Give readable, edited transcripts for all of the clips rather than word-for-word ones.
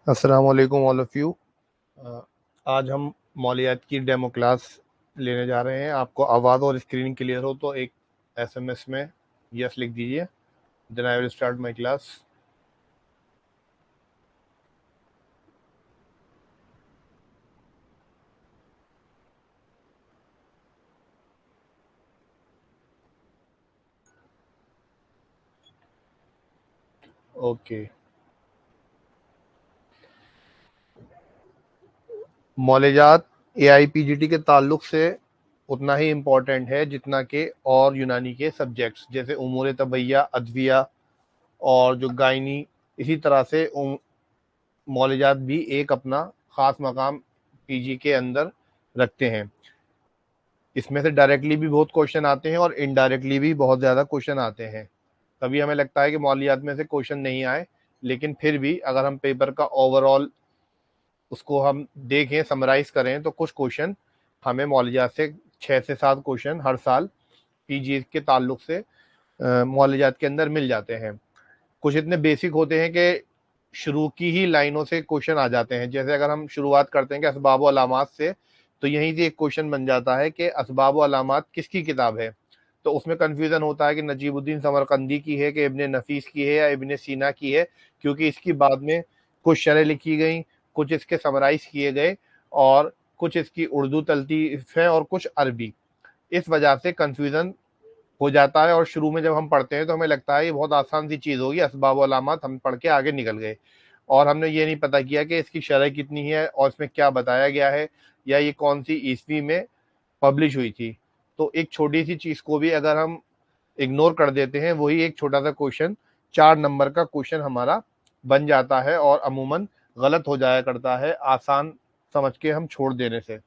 अस्सलाम वालेकुम all of you. आज हम मौलियात की डेमो क्लास लेने जा रहे हैं। आपको आवाज़ और स्क्रीन क्लियर हो तो एक एसएमएस में यस लिख दीजिए। Then I will start my class. Okay. मौलियात एआईपीजीटी के ताल्लुक से उतना ही इम्पोर्टेंट है जितना कि और यूनानी के सब्जेक्ट्स जैसे उमूर तबैया, अदविया और जो गायनी। इसी तरह से मौलियात भी एक अपना ख़ास मकाम पीजी के अंदर रखते हैं। इसमें से डायरेक्टली भी बहुत क्वेश्चन आते हैं और इनडायरेक्टली भी बहुत ज़्यादा क्वेश्चन आते हैं। कभी हमें लगता है कि मौलियात में से क्वेश्चन नहीं आए, लेकिन फिर भी अगर हम पेपर का ओवरऑल उसको हम देखें, समराइज करें, तो कुछ क्वेश्चन हमें मौलियात से 6 से 7 क्वेश्चन हर साल पीजी के ताल्लुक से मौलियात के अंदर मिल जाते हैं। कुछ इतने बेसिक होते हैं कि शुरू की ही लाइनों से क्वेश्चन आ जाते हैं। जैसे अगर हम शुरुआत करते हैं कि असबाब व अलामात से, तो यहीं से एक क्वेश्चन बन जाता है कि असबाब व अलामात किसकी किताब है। तो उसमें कन्फ्यूज़न होता है कि नजीबुद्दीन समरकंदी की है कि इब्ने नफीस की है या इब्ने सीना की है, क्योंकि इसकी बाद में कुछ शरह लिखी गई, कुछ इसके समराइज किए गए और कुछ इसकी उर्दू तलतीफ़ है और कुछ अरबी। इस वजह से कन्फ्यूज़न हो जाता है और शुरू में जब हम पढ़ते हैं तो हमें लगता है ये बहुत आसान सी चीज़ होगी, असबाब व अलामात हम पढ़ के आगे निकल गए और हमने ये नहीं पता किया कि इसकी शरह कितनी है और इसमें क्या बताया गया है या ये कौन सी ईस्वी में पब्लिश हुई थी। तो एक छोटी सी चीज़ को भी अगर हम इग्नोर कर देते हैं, वही एक छोटा सा क्वेश्चन 4 नंबर का क्वेश्चन हमारा बन जाता है और अमूमन गलत हो जाया करता है आसान समझ के हम छोड़ देने से।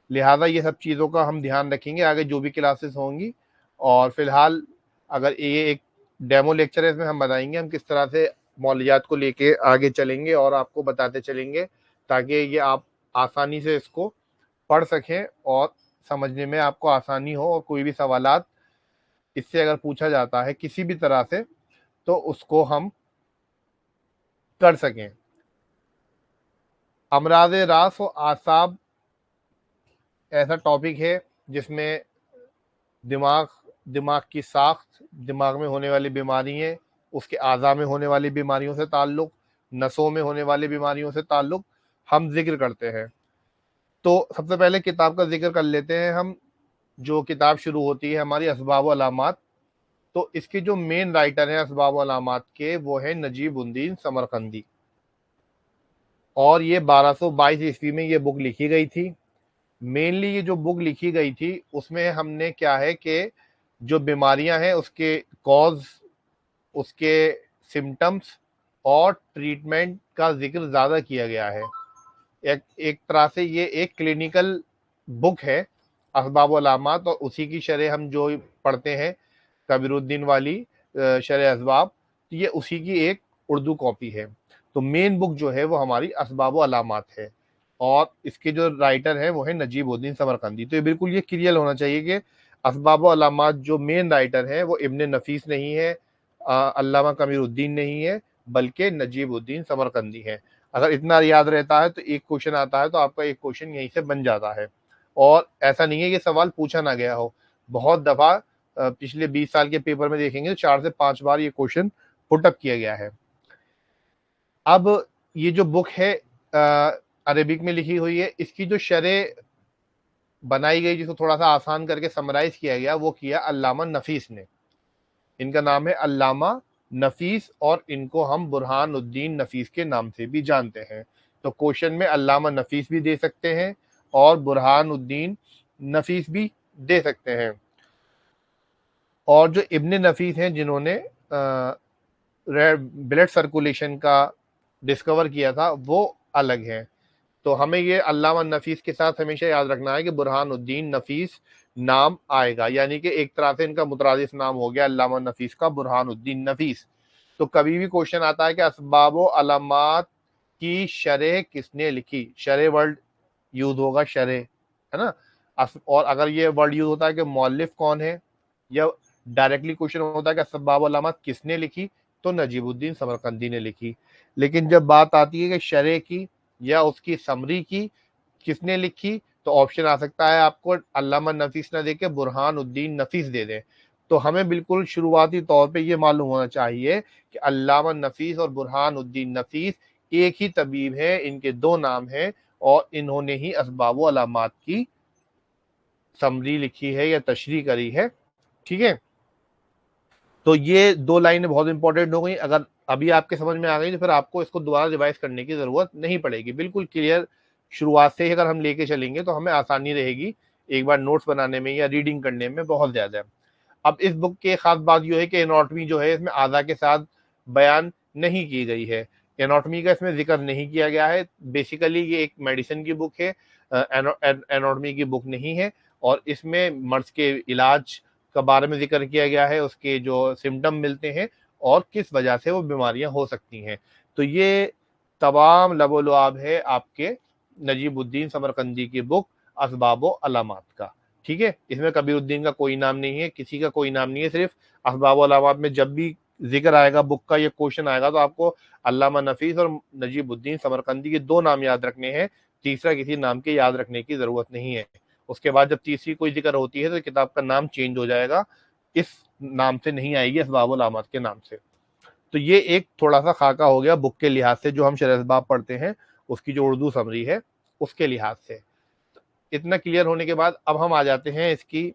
लिहाजा ये सब चीज़ों का हम ध्यान रखेंगे आगे जो भी क्लासेस होंगी। और फिलहाल अगर ये एक डेमो लेक्चर है, इसमें हम बताएंगे हम किस तरह से मौलियात को लेके आगे चलेंगे और आपको बताते चलेंगे ताकि ये आप आसानी से इसको पढ़ सकें और समझने में आपको आसानी हो और कोई भी सवालात इससे अगर पूछा जाता है किसी भी तरह से तो उसको हम कर सकें। अमराज रास और आसाब ऐसा टॉपिक है जिसमें दिमाग, दिमाग की साख्त, दिमाग में होने वाली बीमारियाँ, उसके आज़ा में होने वाली बीमारियों से ताल्लुक़, नसों में होने वाली बीमारियों से ताल्लुक़ हम ज़िक्र करते हैं। तो सबसे पहले किताब का ज़िक्र कर लेते हैं हम। जो किताब शुरू होती है हमारी असबाब व अलामात, तो इसके जो मेन राइटर हैं असबाब व अलामात के, वो हैं नजीबुद्दीन समरकंदी और ये 1222 ईस्वी में ये बुक लिखी गई थी। मेनली ये जो बुक लिखी गई थी उसमें हमने क्या है कि जो बीमारियां हैं उसके कॉज, उसके सिम्टम्स और ट्रीटमेंट का जिक्र ज़्यादा किया गया है। एक एक तरह से ये एक क्लिनिकल बुक है असबाब व अलामात, और उसी की शरह हम जो पढ़ते हैं कबीरुद्दीन वाली शरह असबाब, ये उसी की एक उर्दू कॉपी है। तो मेन बुक जो है वो हमारी असबाब व अलामात है और इसके जो राइटर हैं वो है नजीबुद्दीन समरकंदी। तो ये बिल्कुल ये क्लियर होना चाहिए कि असबाब व अलामात जो मेन राइटर हैं वो इब्ने नफीस नहीं है, अल्लामा कमीरुद्दीन नहीं है, बल्कि नजीबुद्दीन समरकंदी है। अगर इतना याद रहता है तो एक क्वेश्चन आता है तो आपका एक क्वेश्चन यहीं से बन जाता है। और ऐसा नहीं है कि सवाल पूछा ना गया हो, बहुत दफ़ा पिछले 20 साल के पेपर में देखेंगे तो 4 से 5 बार ये क्वेश्चन पुटअप किया गया है। अब ये जो बुक है अरेबिक में लिखी हुई है, इसकी जो शरह बनाई गई जिसको थोड़ा सा आसान करके समराइज किया गया वो किया अल्लामा नफीस ने। इनका नाम है अल्लामा नफीस और इनको हम बुरहानुद्दीन नफीस के नाम से भी जानते हैं। तो क्वेश्चन में अल्लामा नफीस भी दे सकते हैं और बुरहानुद्दीन नफीस भी दे सकते हैं। और जो इब्ने नफीस हैं जिन्होंने ब्लड सर्कुलेशन का डिस्कवर किया था वो अलग हैं। तो हमें ये अल्लामा नफीस के साथ हमेशा याद रखना है कि बुरहानुद्दीन नफीस नाम आएगा, यानी कि एक तरह से इनका मुतरादिफ नाम हो गया अल्लामा नफीस का बुरहानुद्दीन नफीस। तो कभी भी क्वेश्चन आता है कि असबाब अलामात की शरह किसने लिखी, शरह वर्ड यूज होगा, शरह है ना। और अगर ये वर्ड यूज होता है कि मौलिफ कौन है, या डायरेक्टली क्वेश्चन होता है कि असबाब अलामात किसने लिखी, तो नजीबुद्दीन समरकंदी ने लिखी। लेकिन जब बात आती है कि शरह की या उसकी समरी की किसने लिखी, तो ऑप्शन आ सकता है आपको अल्लामा नफीस ना देके बुरहानुद्दीन नफीस दे दें। तो हमें बिल्कुल शुरुआती तौर पे ये मालूम होना चाहिए कि अल्लामा नफीस और बुरहानुद्दीन नफीस एक ही तबीब है, इनके दो नाम हैं और इन्होंने ही असबाब व अलामात की समरी लिखी है या तशरीह करी है। ठीक है, तो ये दो लाइनें बहुत इंपॉर्टेंट हो गई। अगर अभी आपके समझ में आ गई तो फिर आपको इसको दोबारा रिवाइज करने की जरूरत नहीं पड़ेगी, बिल्कुल क्लियर शुरुआत से ही अगर हम लेके चलेंगे तो हमें आसानी रहेगी एक बार नोट्स बनाने में या रीडिंग करने में बहुत ज्यादा। अब इस बुक की खास बात यह है कि एनाटॉमी जो है इसमें आज़ा के साथ बयान नहीं की गई है, एनाटॉमी का इसमें जिक्र नहीं किया गया है। बेसिकली ये एक मेडिसिन की बुक है, एनाटॉमी की बुक नहीं है। और इसमें मर्ज के इलाज का बारे में जिक्र किया गया है, उसके जो सिम्टम मिलते हैं और किस वजह से वो बीमारियां हो सकती हैं। तो ये तमाम लबोलुआब है आपके नजीबुद्दीन समरकंदी की बुक असबाब अलामात का। ठीक है, इसमें कबीरुद्दीन का कोई नाम नहीं है, किसी का कोई नाम नहीं है, सिर्फ असबाब अलामात में जब भी जिक्र आएगा बुक का, ये क्वेश्चन आएगा तो आपको अल्लामा नफीस और नजीबुद्दीन समरकंदी के दो नाम याद रखने हैं, तीसरा किसी नाम के याद रखने की जरूरत नहीं है। उसके बाद जब तीसरी कोई जिक्र होती है तो किताब का नाम चेंज हो जाएगा, इस नाम से नहीं आएगी, असबाब अलामात के नाम से। तो ये एक थोड़ा सा खाका हो गया बुक के लिहाज से, जो हम शरह असबाब पढ़ते हैं उसकी जो उर्दू समरी है उसके लिहाज से। इतना क्लियर होने के बाद अब हम आ जाते हैं इसकी,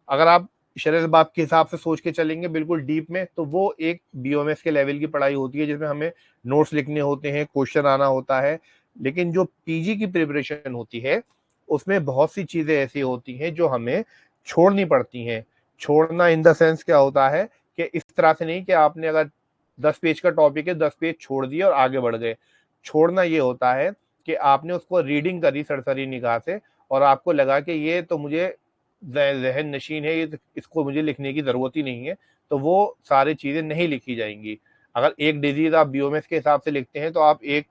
अगर आप शरह असबाब के हिसाब से सोच के चलेंगे बिल्कुल डीप में, तो वो एक बीओएमएस के लेवल की पढ़ाई होती है जिसमें हमें नोट्स लिखने होते हैं, क्वेश्चन आना होता है। लेकिन जो पीजी की प्रिपरेशन होती है उसमें बहुत सी चीजें ऐसी होती हैं जो हमें छोड़नी पड़ती हैं। छोड़ना इन द सेंस क्या होता है कि इस तरह से नहीं कि आपने अगर 10 पेज का टॉपिक है 10 पेज छोड़ दिए और आगे बढ़ गए। छोड़ना ये होता है कि आपने उसको रीडिंग करी सरसरी निगाह से और आपको लगा कि ये तो मुझे जहन नशीन है, ये इसको मुझे लिखने की जरूरत ही नहीं है, तो वो सारी चीजें नहीं लिखी जाएंगी। अगर एक डिजीज आप बीओएमएस के हिसाब से लिखते हैं तो आप एक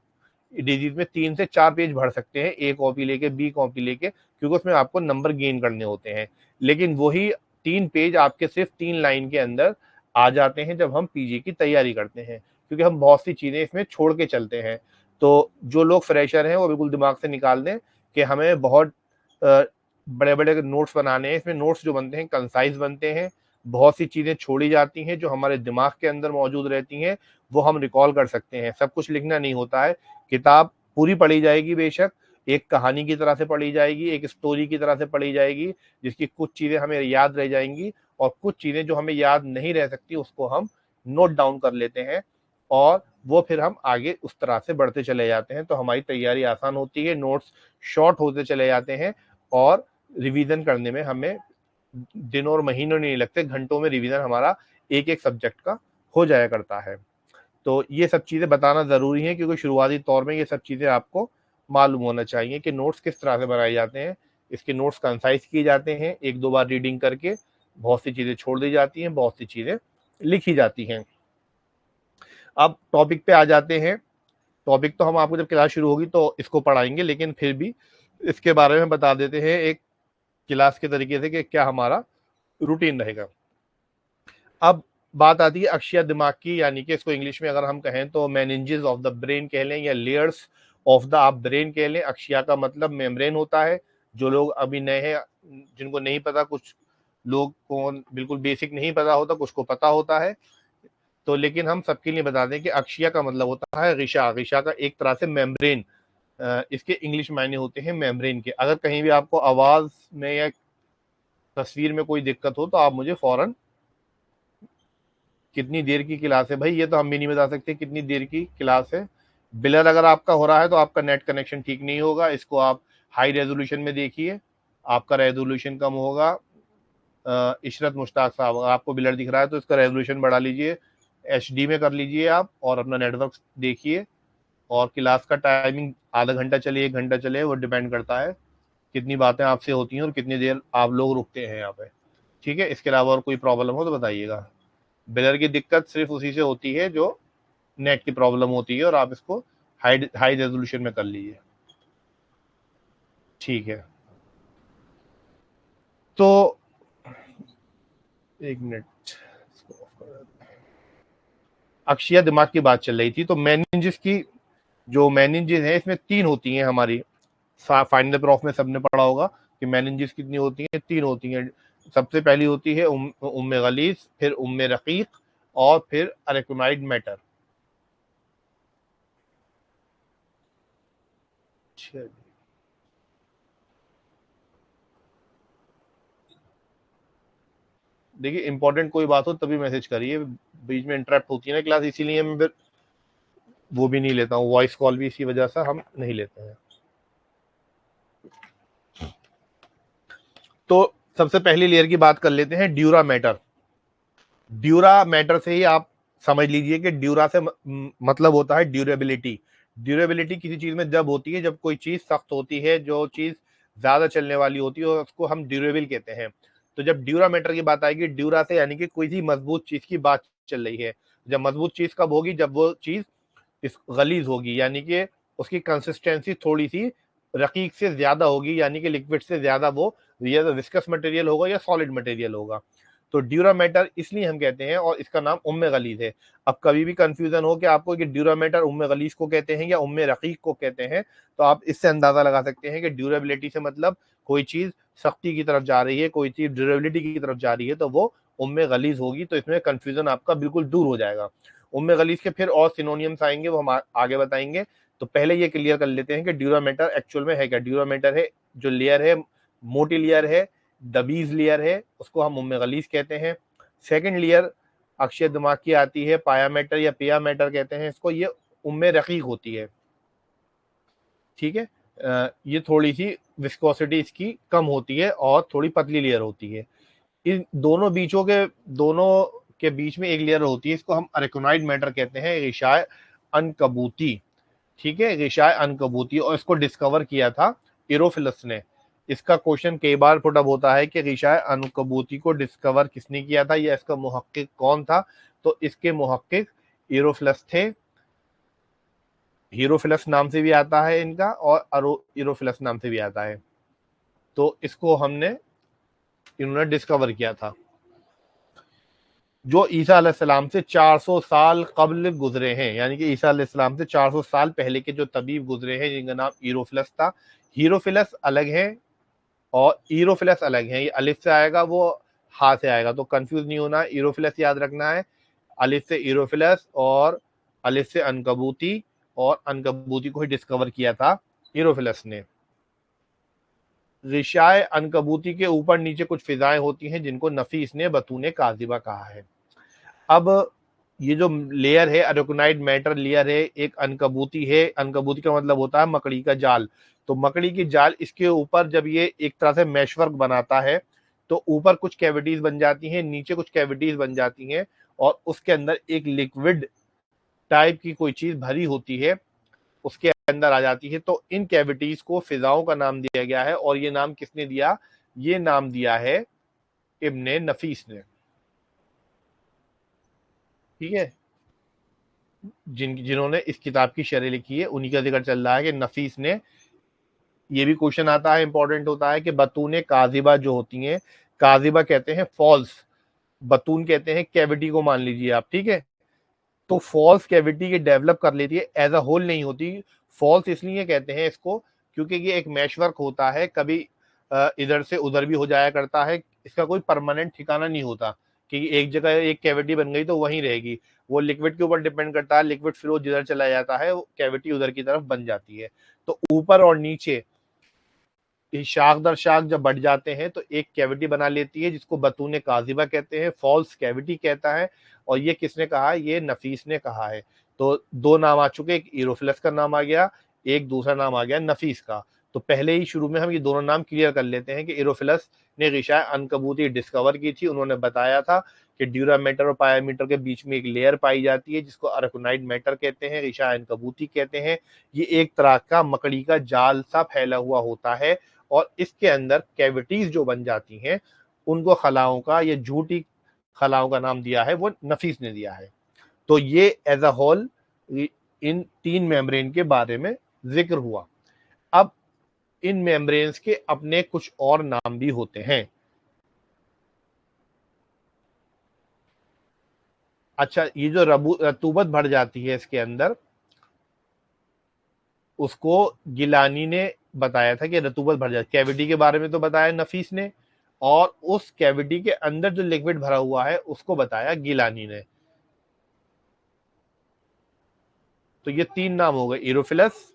डिजीज में 3 से 4 पेज भर सकते हैं, ए कॉपी लेके बी कॉपी लेके, क्योंकि उसमें आपको नंबर गेन करने होते हैं। लेकिन वही 3 पेज आपके सिर्फ 3 लाइन के अंदर आ जाते हैं जब हम पीजी की तैयारी करते हैं, क्योंकि हम बहुत सी चीजें इसमें छोड़ के चलते हैं। तो जो लोग फ्रेशर हैं वो बिल्कुल दिमाग से निकाल दें कि हमें बहुत बड़े बड़े नोट्स बनाने हैं। इसमें नोट्स जो बनते हैं कंसाइज बनते हैं, बहुत सी चीजें छोड़ी जाती हैं जो हमारे दिमाग के अंदर मौजूद रहती हैं, वो हम रिकॉल कर सकते हैं। सब कुछ लिखना नहीं होता है। किताब पूरी पढ़ी जाएगी बेशक, एक कहानी की तरह से पढ़ी जाएगी, एक स्टोरी की तरह से पढ़ी जाएगी, जिसकी कुछ चीजें हमें याद रह जाएंगी और कुछ चीजें जो हमें याद नहीं रह सकती उसको हम नोट डाउन कर लेते हैं और वो फिर हम आगे उस तरह से बढ़ते चले जाते हैं। तो हमारी तैयारी आसान होती है, नोट्स शॉर्ट होते चले जाते हैं और रिवीजन करने में हमें दिनों और महीनों नहीं लगते, घंटों में रिवीजन हमारा एक एक सब्जेक्ट का हो जाया करता है। तो ये सब चीजें बताना जरूरी है क्योंकि शुरुआती तौर में ये सब चीजें आपको मालूम होना चाहिए कि नोट्स किस तरह से बनाए जाते हैं। इसके नोट्स कंसाइज किए जाते हैं, एक दो बार रीडिंग करके बहुत सी चीजें छोड़ दी जाती हैं, बहुत सी चीजें लिखी जाती हैं। अब टॉपिक पे आ जाते हैं। टॉपिक तो हम आपको जब क्लास शुरू होगी तो इसको पढ़ाएंगे, लेकिन फिर भी इसके बारे में बता देते हैं एक क्लास के तरीके से कि क्या हमारा रूटीन रहेगा। अब बात आती है अक्षीय दिमाग की, यानी कि इसको इंग्लिश में अगर हम कहें तो मेनिंजेस ऑफ द ब्रेन कह लें या लेयर्स ऑफ द आप ब्रेन कह लें। अक्षीय का मतलब मेम्ब्रेन होता है। जो लोग अभी नए हैं, जिनको नहीं पता, कुछ लोग को बिल्कुल बेसिक नहीं पता होता, कुछ को पता होता है, तो लेकिन हम सबके लिए बता दें कि अक्षीय का मतलब होता है गिशा। गिशा का एक तरह से मेम्ब्रेन, इसके इंग्लिश मायने होते हैं मेम्ब्रेन के। अगर कहीं भी आपको आवाज में या तस्वीर में कोई दिक्कत हो तो आप मुझे फौरन, कितनी देर की क्लास है भाई, ये तो हम भी नहीं बता सकते कितनी देर की क्लास है। ब्लर अगर आपका हो रहा है तो आपका नेट कनेक्शन ठीक नहीं होगा, इसको आप हाई रेजोल्यूशन में देखिए, आपका रेजोल्यूशन कम होगा। इशरत मुश्ताक साहब, अगर आपको ब्लर दिख रहा है तो इसका रेजोल्यूशन बढ़ा लीजिए, एचडी में कर लीजिए आप और अपना नेटवर्क देखिए। और क्लास का टाइमिंग आधा घंटा चले 1 घंटा चले, वो डिपेंड करता है कितनी बातें आपसे होती हैं और कितनी देर आप लोग रुकते हैं यहाँ पे। ठीक है, इसके अलावा और कोई प्रॉब्लम हो तो बताइएगा। ब्लर की दिक्कत सिर्फ उसी से होती है जो नेट की प्रॉब्लम होती है, और आप इसको हाई हाई रेजोल्यूशन में कर लीजिए। ठीक है, तो 1 मिनट, अक्षीय दिमाग की बात चल रही थी। तो मेनिंजेस की जो मेनिंजेस है इसमें 3 होती हैं हमारी। फाइनल प्रॉफ में सबने पढ़ा होगा कि मेनिंजेस कितनी होती हैं, 3 होती हैं। सबसे पहली होती है उम्मे गलीज, फिर उम्मे रकीक और फिर अरेकुनाइड मैटर। देखिए इंपॉर्टेंट कोई बात हो तभी मैसेज करिए, बीच में इंटरप्ट होती है ना क्लास, इसीलिए मैं फिर वो भी नहीं लेता हूँ, वॉइस कॉल भी इसी वजह से हम नहीं लेते हैं। तो सबसे पहली लेयर की बात कर लेते हैं, ड्यूरा मैटर। ड्यूरा मैटर से ही आप समझ लीजिए कि ड्यूरा से मतलब होता है ड्यूरेबिलिटी। ड्यूरेबिलिटी किसी चीज में जब होती है जब कोई चीज सख्त होती है, जो चीज ज्यादा चलने वाली होती है, उसको हम ड्यूरेबल कहते हैं। तो जब ड्यूरा मैटर की बात आएगी, ड्यूरा से यानी कि कोई सी मजबूत चीज की बात चल रही है। जब मजबूत चीज कब होगी, जब वो चीज इस गलीज होगी, यानी कि उसकी कंसिस्टेंसी थोड़ी सी रकीक से ज्यादा होगी, यानी कि लिक्विड से ज्यादा वो या तो विस्कस मटेरियल होगा या सॉलिड मटेरियल होगा। तो ड्यूरा मैटर इसलिए हम कहते हैं और इसका नाम उम्मे गलीज है। अब कभी भी कंफ्यूजन हो कि आपको कि ड्यूरा मैटर उम्मे गलीज को कहते हैं या उम्मे रकीक को कहते हैं, तो आप इससे अंदाजा लगा सकते हैं कि ड्यूरेबिलिटी से मतलब कोई चीज सख्ती की तरफ जा रही है, कोई चीज ड्यूरेबिलिटी की तरफ जा रही है, तो वो उम्मे गलीज होगी। तो इसमें कंफ्यूजन आपका बिल्कुल दूर हो जाएगा। उम्मे गलीज के फिर और सिनोनियम्स आएंगे, वो हम आगे बताएंगे। तो पहले ये क्लियर कर लेते हैं कि ड्यूरा मैटर एक्चुअल में है क्या। ड्यूरा मैटर है जो लेयर है, मोटी लेयर है, दबीज लेयर है, उसको हम उम्मे गलीज कहते हैं। सेकंड लेयर अक्षय दिमाग की आती है, पाया मैटर या पिया मैटर कहते हैं इसको, ये उम्मे रकीक होती है। ठीक है, ये थोड़ी सी विस्कोसिटी इसकी कम होती है और थोड़ी पतली लेयर होती है। इन दोनों के बीच में एक लेयर होती है, इसको हम अरेकोनाइड मैटर कहते हैं, रिशाय अनकबूती। ठीक है, रिशाय अनकबूती, और इसको डिस्कवर किया था इरोफिलस ने। इसका क्वेश्चन कई बार पुटअप होता है कि रिशाय अनकबूती को डिस्कवर किसने किया था या इसका मुहक्किक कौन था। तो इसके मुहक्किक इरोफिलस थे। हीरोफिलस नाम से भी आता है इनका और इरोफिलस नाम से भी आता है। तो इसको इन्होंने डिस्कवर किया था, जो ईसा अलैहिस्सलाम से 400 साल कब्ल गुजरे हैं, यानी कि ईसा अलैहिस्सलाम से 400 साल पहले के जो तबीब गुजरे हैं, जिनका नाम हीरोफिलस था। हीरोफिलस अलग है और ईरोफिलस अलग है। ये अलिफ से आएगा, वो हा से आएगा, तो कंफ्यूज नहीं होना, ईरोफिलस याद रखना है। अलिफ से ईरोफिलस और अलिफ से अनकबूती, और अनकबूती को ही डिस्कवर किया था ईरोफिलस ने। रिशाय अनकबूती के ऊपर नीचे कुछ फिजाएं होती हैं, जिनको नफीस ने बतूने काजिबा कहा है। अब ये जो लेयर है अरेकोनाइड मैटर लेयर है, एक अनकबूती है। अनकबूती का मतलब होता है मकड़ी का जाल। तो मकड़ी की जाल, इसके ऊपर जब ये एक तरह से मैशवर्क बनाता है, तो ऊपर कुछ कैविटीज बन जाती हैं, नीचे कुछ कैविटीज बन जाती हैं, और उसके अंदर एक लिक्विड टाइप की कोई चीज भरी होती है, उसके अंदर आ जाती है। तो इन कैविटीज को फिजाओं का नाम दिया गया है, और ये नाम किसने दिया, ये नाम दिया है इब्ने नफीस ने। ठीक है, जिन्होंने इस किताब की शरह लिखी है उन्हीं का जिक्र चल रहा है कि नफीस ने। ये भी क्वेश्चन आता है, इंपॉर्टेंट होता है कि बतूने काजिबा जो होती हैं, काजिबा कहते हैं फॉल्स, बतून कहते हैं कैविटी को, मान लीजिए आप। ठीक है, तो फॉल्स कैविटी ये डेवलप कर लेती है, एज अ होल नहीं होती। फॉल्स इसलिए कहते हैं इसको क्योंकि ये एक मैशवर्क होता है, कभी इधर से उधर भी हो जाया करता है, इसका कोई परमानेंट ठिकाना नहीं होता कि एक जगह एक कैविटी बन गई तो वहीं रहेगी। वो लिक्विड के ऊपर डिपेंड करता है, लिक्विड फ्लो जिधर चला जाता है वो कैविटी उधर की तरफ बन जाती है। तो ऊपर और नीचे शाख दर शाख जब बढ़ जाते हैं तो एक कैविटी बना लेती है, जिसको बतून काजिबा कहते हैं, फॉल्स कैविटी कहता है। और ये किसने कहा है, ये नफीस ने कहा है। तो दो नाम आ चुके, एक इरोफिलस का नाम आ गया, एक दूसरा नाम आ गया नफीस का। तो पहले ही शुरू में हम ये दोनों नाम क्लियर कर लेते हैं कि इरोफिलस ने गिशाय अनकबूती डिस्कवर की थी। उन्होंने बताया था कि ड्यूरा मैटर और पायामीटर के बीच में एक लेयर पाई जाती है, जिसको अरेकोनाइड मैटर कहते हैं, गिशाय अनकबूती कहते हैं। ये एक तरह का मकड़ी का जाल सा फैला हुआ होता है, और इसके अंदर कैविटीज जो बन जाती हैं, उनको खलाओं का, ये झूठी खलाओं का नाम दिया है वो नफीस ने दिया है। तो ये as a whole in 3 membrane के बारे में जिक्र हुआ। अब इन मेम्ब्रेन्स के अपने कुछ और नाम भी होते हैं। अच्छा, ये जो रतूबत भर जाती है इसके अंदर, उसको गिलानी ने बताया था कि रतूबत भर जाती, कैविटी के बारे में तो बताया नफीस ने, और उस कैविटी के अंदर जो लिक्विड भरा हुआ है उसको बताया गिलानी ने। तो ये 3 नाम हो गए, एरोफिलस,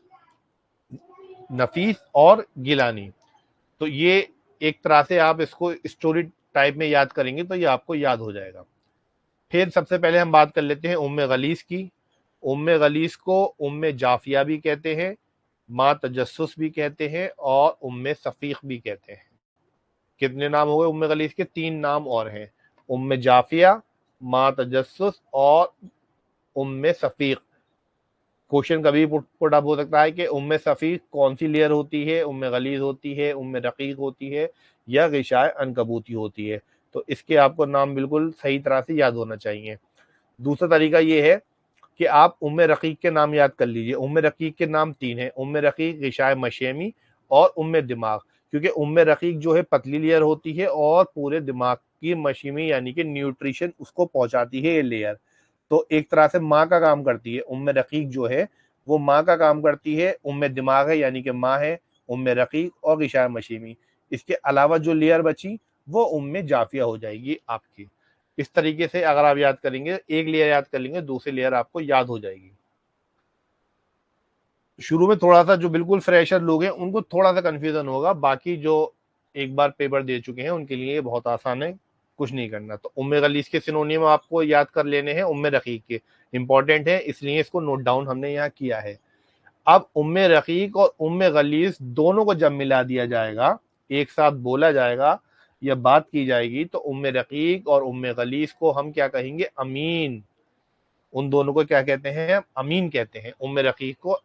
नफीस और गिलानी। तो ये एक तरह से आप इसको स्टोरी टाइप में याद करेंगे तो ये आपको याद हो जाएगा। फिर सबसे पहले हम बात कर लेते हैं उम्मे गलीस की। उम्मे गलीस को उम्मे जाफिया भी कहते हैं, माँ तजस्सुस भी कहते हैं, और उम्मे सफीक भी कहते हैं। कितने नाम हो गए उम्मे गलीस के? 3 नाम और हैं, उम्मे जाफिया, माँ तजस्सुस और उम्मे सफीक। क्वेश्चन कभी पुट अप हो सकता है कि उम्मे सफीक कौन सी लेयर होती है, उम्मे गलीज होती है, उम्मे रकीक होती है, या गिशाय अनकबूती होती है। तो इसके आपको नाम बिल्कुल सही तरह से याद होना चाहिए। दूसरा तरीका ये है कि आप उम्मे रकीक के नाम याद कर लीजिए। उम्मे रकीक के नाम 3 हैं, उम्मे रकीक, गिशाय मशेमी और उम्मे दिमाग। क्योंकि उम्मे रकीक जो है पतली लेयर होती है और पूरे दिमाग की मशीमी यानी कि न्यूट्रिशन उसको पहुंचाती है ये लेयर। तो एक तरह से माँ का काम करती है उम्मे रकीक जो है, वो माँ का काम करती है। उम्मे दिमाग है यानी कि माँ है, उम्मे रकीक और गिशाय मशीमी। इसके अलावा जो लेयर बची वो उम्मे जाफिया हो जाएगी आपकी। इस तरीके से अगर आप याद करेंगे, एक लेयर याद कर लेंगे, दूसरी लेयर आपको याद हो जाएगी। शुरू में थोड़ा सा जो बिल्कुल फ्रेशर लोग हैं उनको थोड़ा सा कंफ्यूजन होगा, बाकी जो एक बार पेपर दे चुके हैं उनके लिए बहुत आसान है, कुछ नहीं करना। तो उम्मे गलीस के सिनोनियम आपको याद कर लेने हैं, उम्मे रकीक के इंपॉर्टेंट है इसलिए इसको नोट डाउन हमने यहाँ किया है। अब उम्मे रकीक और उम्मे गलीस दोनों को जब मिला दिया जाएगा, एक साथ बोला जाएगा या बात की जाएगी, तो उम्मे रकीक और उम्मे गलीस को हम क्या कहेंगे? अमीन। उन दोनों को क्या कहते हैं? अमीन कहते हैं, उम्मे रकीक को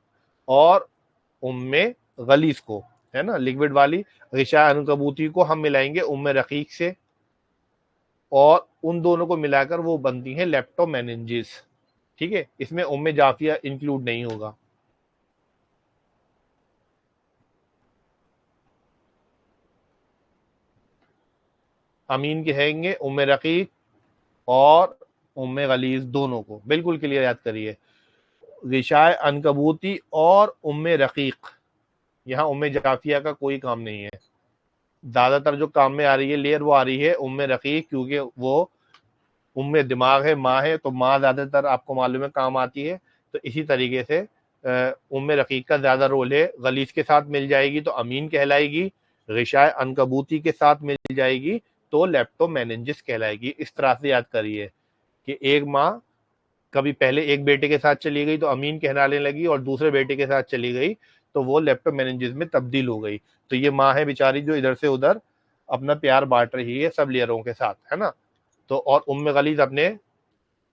और उम्मे गलीस को, है ना, लिक्विड वाली। गिशाय अनकबूती को हम मिलाएंगे उम्मे रकीक से, और उन दोनों को मिलाकर वो बनती है लेप्टोमेनिंजिस। ठीक है, इसमें उम्मे जाफिया इंक्लूड नहीं होगा। अमीन कहेंगे उम्मे रकीक और उम्मे गलीस दोनों को, बिल्कुल क्लियर याद करिए। गिशाय अनकबूती और उम्मे रकीक, यहाँ उम्मे जाफिया का कोई काम नहीं है। ज्यादातर जो काम में आ रही है लेयर वो आ रही है उम्मे रकीक, क्योंकि वो उम्मे दिमाग है, माँ है, तो माँ ज्यादातर आपको मालूम है काम आती है। तो इसी तरीके से उम्मे रकीक का ज्यादा रोल है। गलीस के साथ मिल जाएगी तो अमीन कहलाएगी, गिशाय अनकबूती के साथ मिल जाएगी तो लेप्टोमेनिंजिस कहलाएगी। इस तरह से याद करिए कि एक माँ कभी पहले एक बेटे के साथ चली गई तो अमीन कहलाने लगी, और दूसरे बेटे के साथ चली गई तो वो लेप्टोमेनिंजिस में तब्दील हो गई। तो ये माँ है बेचारी जो इधर से उधर अपना प्यार बांट रही है सब लेयरों के साथ, है ना। तो और उम्मे गलीज अपने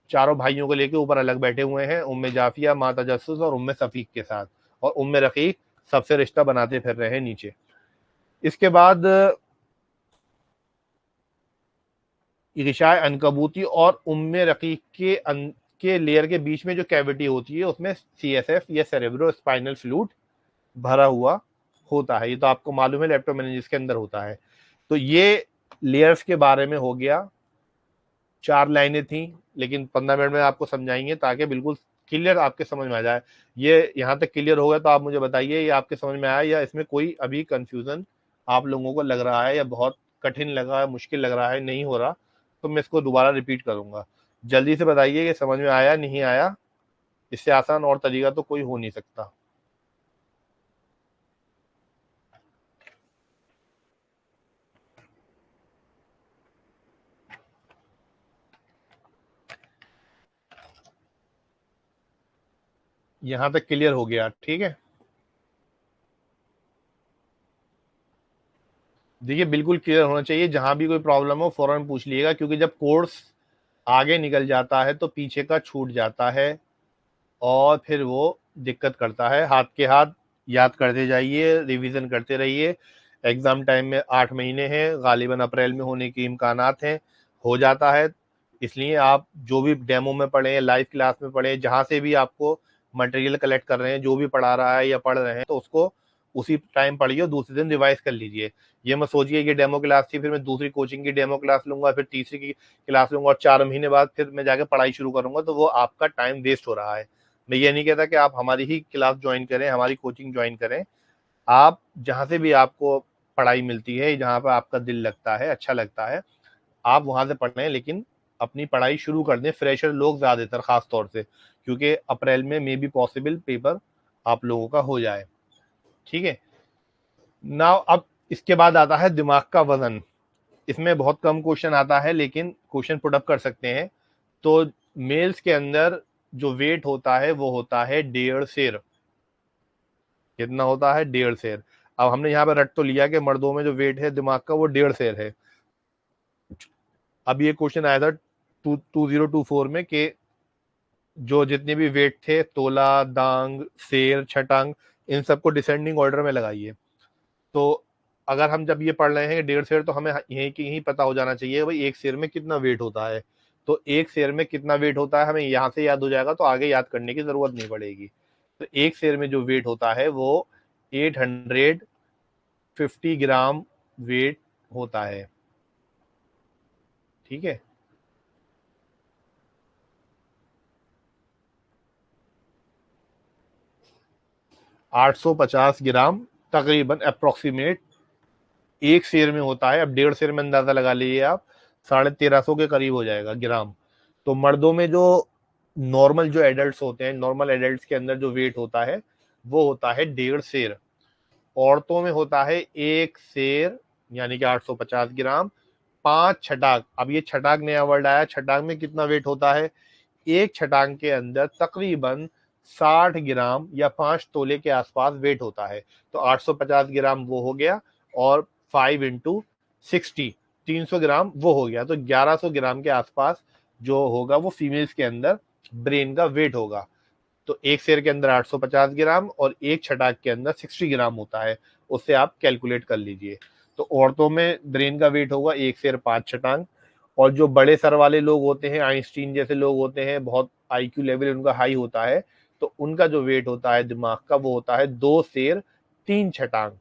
चारों भाइयों को लेके ऊपर अलग बैठे हुए हैं, उम्मे जाफिया, माँ तजस्सुस और उम्मे सफीक के साथ, और उम्मे रकीक सबसे रिश्ता बनाते फिर रहे हैं नीचे। इसके बाद गिशाय अनकबूती और उम्मे रकीक के लेयर के बीच में जो कैविटी होती है उसमें सीएसएफ या सेरेब्रो स्पाइनल फ्लूइड भरा हुआ होता है। ये तो आपको मालूम है लेप्टोमेनिंजिस के अंदर होता है। तो ये लेयर्स के बारे में हो गया। 4 लाइनें थी, लेकिन 15 मिनट में आपको समझाएंगे ताकि बिल्कुल क्लियर आपके समझ में आ जाए। ये यहाँ तक क्लियर हो गया तो आप मुझे बताइए ये आपके समझ में आया, या इसमें कोई अभी कंफ्यूजन आप लोगों को लग रहा है, या बहुत कठिन लगा है, मुश्किल लग रहा है, नहीं हो रहा, तो मैं इसको दोबारा रिपीट करूंगा। जल्दी से बताइए कि समझ में आया नहीं आया। इससे आसान और तरीका तो कोई हो नहीं सकता। यहाँ तक क्लियर हो गया? ठीक है, देखिए बिल्कुल क्लियर होना चाहिए। जहां भी कोई प्रॉब्लम हो फौरन पूछ लीजिएगा, क्योंकि जब कोर्स आगे निकल जाता है तो पीछे का छूट जाता है और फिर वो दिक्कत करता है। हाथ के हाथ याद करते जाइए, रिवीजन करते रहिए। एग्जाम टाइम में 8 महीने हैं, गालिबन अप्रैल में होने के इम्कानात हैं, हो जाता है। इसलिए आप जो भी डेमो में पढ़े, लाइव क्लास में पढ़े, जहाँ से भी आपको मटेरियल कलेक्ट कर रहे हैं, जो भी पढ़ा रहा है या पढ़ रहे हैं, तो उसको उसी टाइम पढ़िए और दूसरे दिन रिवाइज कर लीजिए। ये मत सोचिए कि डेमो क्लास थी, फिर मैं दूसरी कोचिंग की डेमो क्लास लूंगा, फिर तीसरी की क्लास लूंगा और 4 महीने बाद फिर मैं जाकर पढ़ाई शुरू करूंगा, तो वो आपका टाइम वेस्ट हो रहा है। मैं ये नहीं कहता कि आप हमारी ही क्लास ज्वाइन करें, हमारी कोचिंग ज्वाइन करें। आप जहाँ से भी आपको पढ़ाई मिलती है, जहाँ पर आपका दिल लगता है, अच्छा लगता है, आप वहां से पढ़ लें, लेकिन अपनी पढ़ाई शुरू कर दें। फ्रेशर लोग ज्यादातर खास तौर से, क्योंकि अप्रैल में मे बी पॉसिबल पेपर आप लोगों का हो जाए। ठीक है ना। अब इसके बाद आता है दिमाग का वजन। इसमें बहुत कम क्वेश्चन आता है, लेकिन क्वेश्चन पुट अप कर सकते हैं। तो मेल्स के अंदर जो वेट होता है वो होता है 1.5 सेर। कितना होता है? 1.5 सेर। अब हमने यहाँ पे रट तो लिया कि मर्दों में जो वेट है दिमाग का वो 1.5 सेर है। अब ये क्वेश्चन आया था 2024 में कि जो जितने भी वेट थे, तोला, दांग, सेर, छटांग, इन सबको डिसेंडिंग ऑर्डर में लगाइए। तो अगर हम जब ये पढ़ रहे हैं 1.5 सेर, तो हमें यही की यही पता हो जाना चाहिए भाई 1 सेर में कितना वेट होता है। तो 1 सेर में कितना वेट होता है हमें यहाँ से याद हो जाएगा, तो आगे याद करने की जरूरत नहीं पड़ेगी। तो 1 सेर में जो वेट होता है वो 850 ग्राम वेट होता है। ठीक है। 850 ग्राम तकरीबन अप्रोक्सीमेट 1 सेर में होता है। अब 1.5 सेर में अंदाजा लगा लीजिए आप, 1350 के करीब हो जाएगा ग्राम। तो मर्दों में जो नॉर्मल जो एडल्ट होते हैं, नॉर्मल एडल्ट के अंदर जो वेट होता है वो होता है 1.5 सेर। औरतों में होता है 1 सेर, यानी कि 850 ग्राम। 5 छटाक। अब ये छटाक नया वर्ड आया। छटाक में कितना वेट होता है? एक छटांग के अंदर तकरीबन 60 ग्राम या 5 तोले के आसपास वेट होता है। तो 850 ग्राम वो हो गया, और 5 × 60 300 ग्राम वो हो गया। तो 1100 ग्राम के आसपास जो होगा वो फीमेल्स के अंदर ब्रेन का वेट होगा। तो 1 सेर के अंदर 850 ग्राम और एक छटाक के अंदर 60 ग्राम होता है। उससे आप कैलकुलेट कर लीजिए। तो औरतों में ब्रेन का वेट होगा 1 सेर 5 छटांग। और जो बड़े सर वाले लोग होते हैं, आइंस्टीन जैसे लोग होते हैं, बहुत आईक्यू लेवल उनका हाई होता है, तो उनका जो वेट होता है दिमाग का वो होता है 2 सेर 3 छटांग।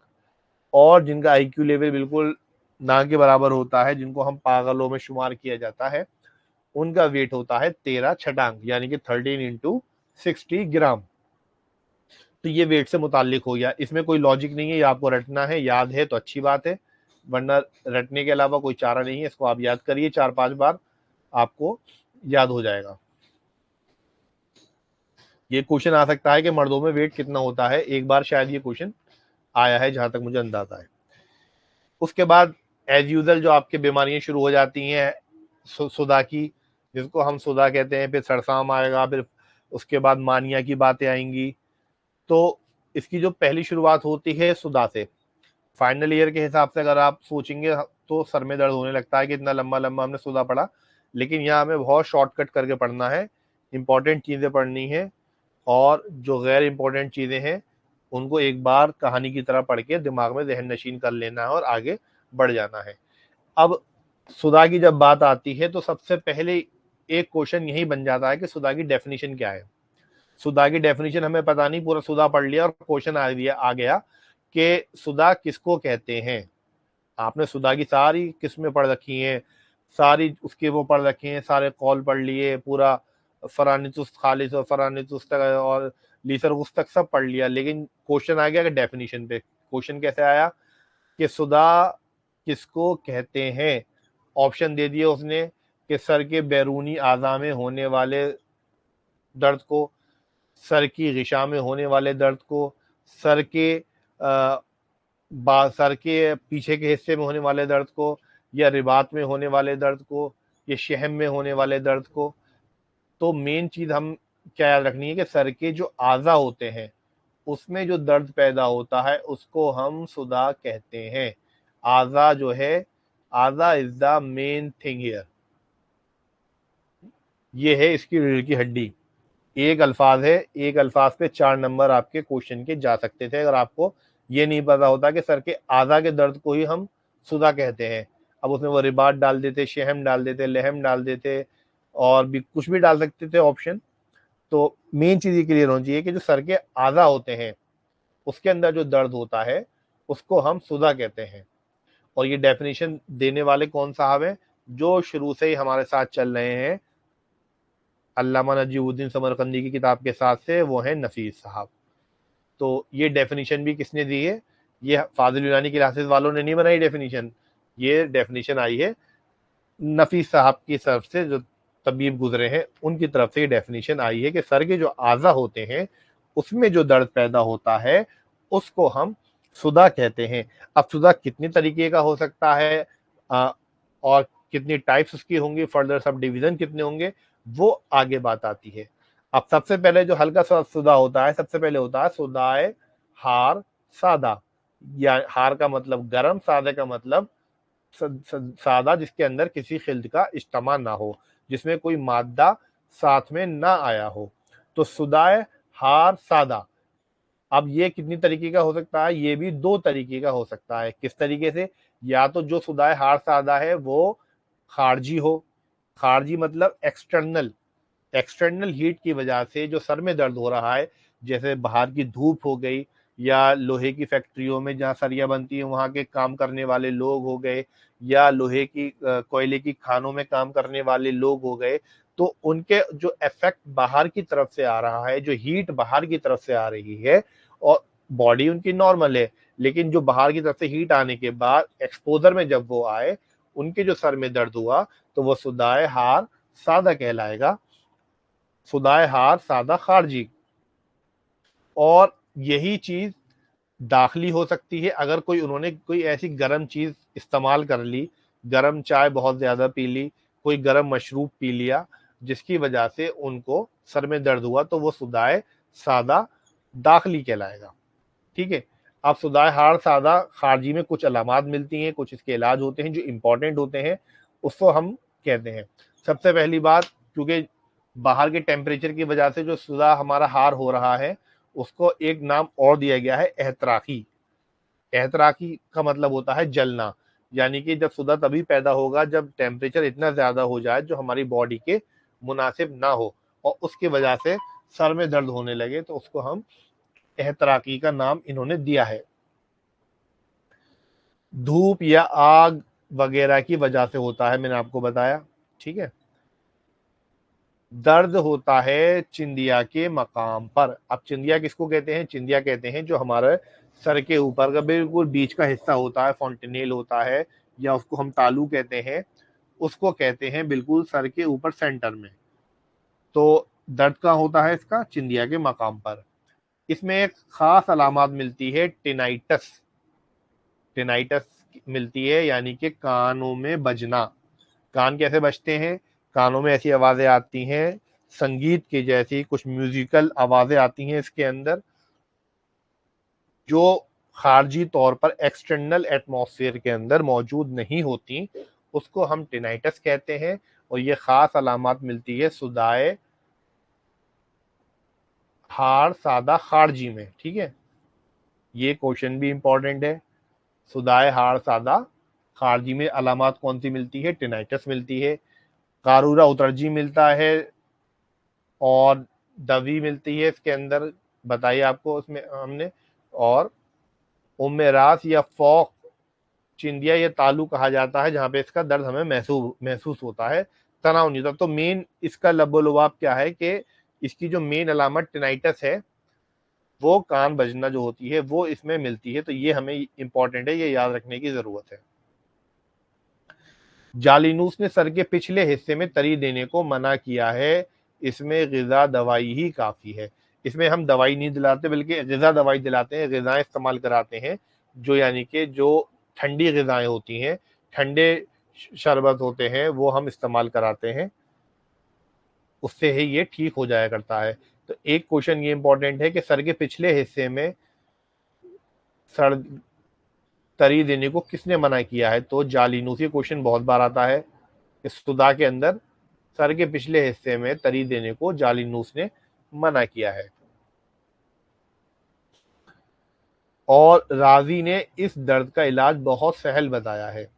और जिनका आईक्यू लेवल बिल्कुल ना के बराबर होता है, जिनको हम पागलों में शुमार किया जाता है, उनका वेट होता है 13 छटांग, यानी कि 13 × 60 ग्राम। तो ये वेट से मुतालिक हो गया। इसमें कोई लॉजिक नहीं है, ये आपको रटना है। याद है तो अच्छी बात है, वरना रटने के अलावा कोई चारा नहीं है। इसको आप याद करिए 4-5 बार, आपको याद हो जाएगा। ये क्वेश्चन आ सकता है कि मर्दों में वेट कितना होता है। एक बार शायद ये क्वेश्चन आया है, जहां तक मुझे अंदाजा है। उसके बाद एज यूजल जो आपके बीमारियां शुरू हो जाती हैं, सुदा की, जिसको हम सुदा कहते हैं, फिर सरसाम आएगा, फिर उसके बाद मानिया की बातें आएंगी। तो इसकी जो पहली शुरुआत होती है सुदा से। फाइनल ईयर के हिसाब से अगर आप सोचेंगे तो सर में दर्द होने लगता है कि इतना लंबा लंबा हमने सुदा पढ़ा। लेकिन यहाँ हमें बहुत शॉर्टकट करके पढ़ना है, इंपॉर्टेंट चीजें पढ़नी है, और जो गैर इंपॉर्टेंट चीजें हैं उनको एक बार कहानी की तरह पढ़ के दिमाग में जहन नशीन कर लेना है और आगे बढ़ जाना है। अब सुधा की जब बात आती है तो सबसे पहले एक क्वेश्चन यही बन जाता है कि सुधा की डेफिनेशन क्या है। सुधा की डेफिनेशन हमें पता नहीं, पूरा सुधा पढ़ लिया और क्वेश्चन आ गया कि सुधा किसको कहते हैं। आपने सुधा की सारी किस्में पढ़ रखी हैं, सारी उसके वो पढ़ रखे हैं, सारे कॉल पढ़ लिए, पूरा फरानितुस खालिस और फरानितुस तक और लीसरगुस तक सब पढ़ लिया, लेकिन क्वेश्चन आ गया कि डेफिनेशन पे। क्वेश्चन कैसे आया कि सुधा किसको कहते हैं। ऑप्शन दे दिए उसने कि सर के बैरूनी आज़ा में होने वाले दर्द को, सर की गिशा में होने वाले दर्द को, सर के सर के पीछे के हिस्से में होने वाले दर्द को, या रिबात में होने वाले दर्द को, या शहम में होने वाले दर्द को। तो मेन चीज हम क्या याद रखनी है कि सर के जो आज़ा होते हैं उसमें जो दर्द पैदा होता है उसको हम सुदा कहते हैं। आज़ा जो है, आज़ा is the main thing here. ये है इसकी रीढ़ की हड्डी। एक अल्फाज है, एक अल्फाज पे 4 नंबर आपके क्वेश्चन के जा सकते थे अगर आपको ये नहीं पता होता कि सर के आधा के दर्द को ही हम सुदा कहते हैं। अब उसमें वो रिबात डाल देते, शहम डाल देते, लहम डाल देते, और भी कुछ भी डाल सकते थे ऑप्शन। तो मेन चीज ये क्लियर होनी चाहिए कि जो सर के आधा होते हैं उसके अंदर जो दर्द होता है उसको हम सुदा कहते हैं। और ये डेफिनेशन देने वाले कौन साहब हैं? जो शुरू से ही हमारे साथ चल रहे हैं अल्लामा नजीमुद्दीन समरकंदी की किताब के साथ से, वो हैं नफीस साहब। तो ये डेफिनेशन भी किसने दी है? ये फाजिल यूनानी क्लासेस वालों ने नहीं बनाई डेफिनेशन, ये डेफिनेशन आई है नफीस साहब की तरफ से, जो तबीब गुजरे हैं उनकी तरफ से ये डेफिनेशन आई है कि सर के जो आज़ा होते हैं उसमें जो दर्द पैदा होता है उसको हम सुदा कहते हैं। अब सुदा कितने तरीके का हो सकता है और कितनी टाइप्स उसकी होंगी, फर्दर सब डिवीजन कितने होंगे, वो आगे बात आती है। अब सबसे पहले जो हल्का सा सुदा होता है, सबसे पहले होता है सुदाए हार सादा, या हार का मतलब गरम, सादा का मतलब सादा जिसके अंदर किसी खिल्द का इज्तिमा ना हो, जिसमें कोई मादा साथ में ना आया हो, तो सुदाए हार सादा। अब ये कितनी तरीके का हो सकता है? ये भी दो तरीके का हो सकता है। किस तरीके से? या तो जो सुदाए हार सादा है वो खारजी हो, खारजी मतलब एक्सटर्नल, एक्सटर्नल हीट की वजह से जो सर में दर्द हो रहा है, जैसे बाहर की धूप हो गई, या लोहे की फैक्ट्रियों में जहाँ सरिया बनती है वहाँ के काम करने वाले लोग हो गए, या लोहे की कोयले की खानों में काम करने वाले लोग हो गए, तो उनके जो इफेक्ट बाहर की तरफ से आ रहा है, जो हीट बाहर की तरफ से आ रही है, और बॉडी उनकी नॉर्मल है, लेकिन जो बाहर की तरफ से हीट आने के बाद एक्सपोजर में जब वो आए, उनके जो सर में दर्द हुआ, तो वो सुदाए हार सादा कहलाएगा, सुदाए हार सादा खारजी। और यही चीज दाखिली हो सकती है अगर कोई उन्होंने कोई ऐसी गर्म चीज इस्तेमाल कर ली, गर्म चाय बहुत ज्यादा पी ली, कोई गर्म मशरूब पी लिया, जिसकी वजह से उनको सर में दर्द हुआ, तो वो सुदाए सादा दाखिली कहलाएगा। ठीक है। अब सुदाए हार सादा खारजी में कुछ अलामात मिलती हैं, कुछ इसके इलाज होते हैं जो इंपॉर्टेंट होते हैं, उसको हम कहते हैं। सबसे पहली बात, क्योंकि बाहर के टेम्परेचर की वजह से जो सुदा हमारा हार हो रहा है उसको एक नाम और दिया गया है एहतराकी। एहतराकी का मतलब होता है जलना, यानी कि जब सुदा तभी पैदा होगा जब टेम्परेचर इतना ज्यादा हो जाए जो हमारी बॉडी के मुनासिब ना हो, और उसकी वजह से सर में दर्द होने लगे, तो उसको हम एहतराकी का नाम इन्होंने दिया है। धूप या आग वगैरह की वजह से होता है, मैंने आपको बताया। ठीक है। दर्द होता है चिंदिया के मकाम पर। अब चिंदिया किसको कहते हैं? चिंदिया कहते हैं जो हमारे सर के ऊपर का बिल्कुल बीच का हिस्सा होता है, फॉन्टेनेल होता है, या उसको हम तालू कहते हैं, उसको कहते हैं बिल्कुल सर के ऊपर सेंटर में। तो दर्द का होता है इसका चिंदिया के मकाम पर। इसमें एक खास अलामत मिलती है टिनाइटस, टिनाइटस मिलती है, यानी कि कानों में बजना। कान कैसे बजते हैं? कानों में ऐसी आवाजें आती हैं संगीत की जैसी, कुछ म्यूजिकल आवाजें आती हैं इसके अंदर, जो खारजी तौर पर एक्सटर्नल एटमॉस्फेयर के अंदर मौजूद नहीं होती, उसको हम टिनाइटस कहते हैं। और ये खास अलामत मिलती है सुदाए हार सादा खारजी में। ठीक है। ये क्वेश्चन भी इंपॉर्टेंट है। सुदाए हार सादा खारजी में अलामत कौन सी मिलती है? टिनाइटस मिलती है, कारूरा उतरजी मिलता है, और दवी मिलती है इसके अंदर, बताइए आपको उसमें हमने। और उम्मेरास या फौक चिंदिया या तालु कहा जाता है, जहां पे इसका दर्द हमें महसूस होता है, तनाव नहीं होता। तो मेन इसका लबोलुबाब क्या है कि इसकी जो मेन अलामत टिनाइटस है, वो कान बजना जो होती है वो इसमें मिलती है। तो ये हमें इंपॉर्टेंट है, ये याद रखने की जरूरत है। जालिनूस ने सर के पिछले हिस्से में तरी देने को मना किया है, इसमें गिजा दवाई ही काफी है। इसमें हम दवाई नहीं दिलाते बल्कि गिजा दवाई दिलाते हैं, गिजाएं इस्तेमाल कराते हैं, जो यानी कि जो ठंडी गिजाएं होती हैं, ठंडे शरबत होते हैं, वो हम इस्तेमाल कराते हैं, उससे ही ये ठीक हो जाया करता है। तो एक क्वेश्चन ये इंपॉर्टेंट है कि सर के पिछले हिस्से में सर तरी देने को किसने मना किया है? तो जालिनूस, ये क्वेश्चन बहुत बार आता है। इस सुदा के अंदर सर के पिछले हिस्से में तरी देने को जालिनूस ने मना किया है। और राजी ने इस दर्द का इलाज बहुत सहल बताया है,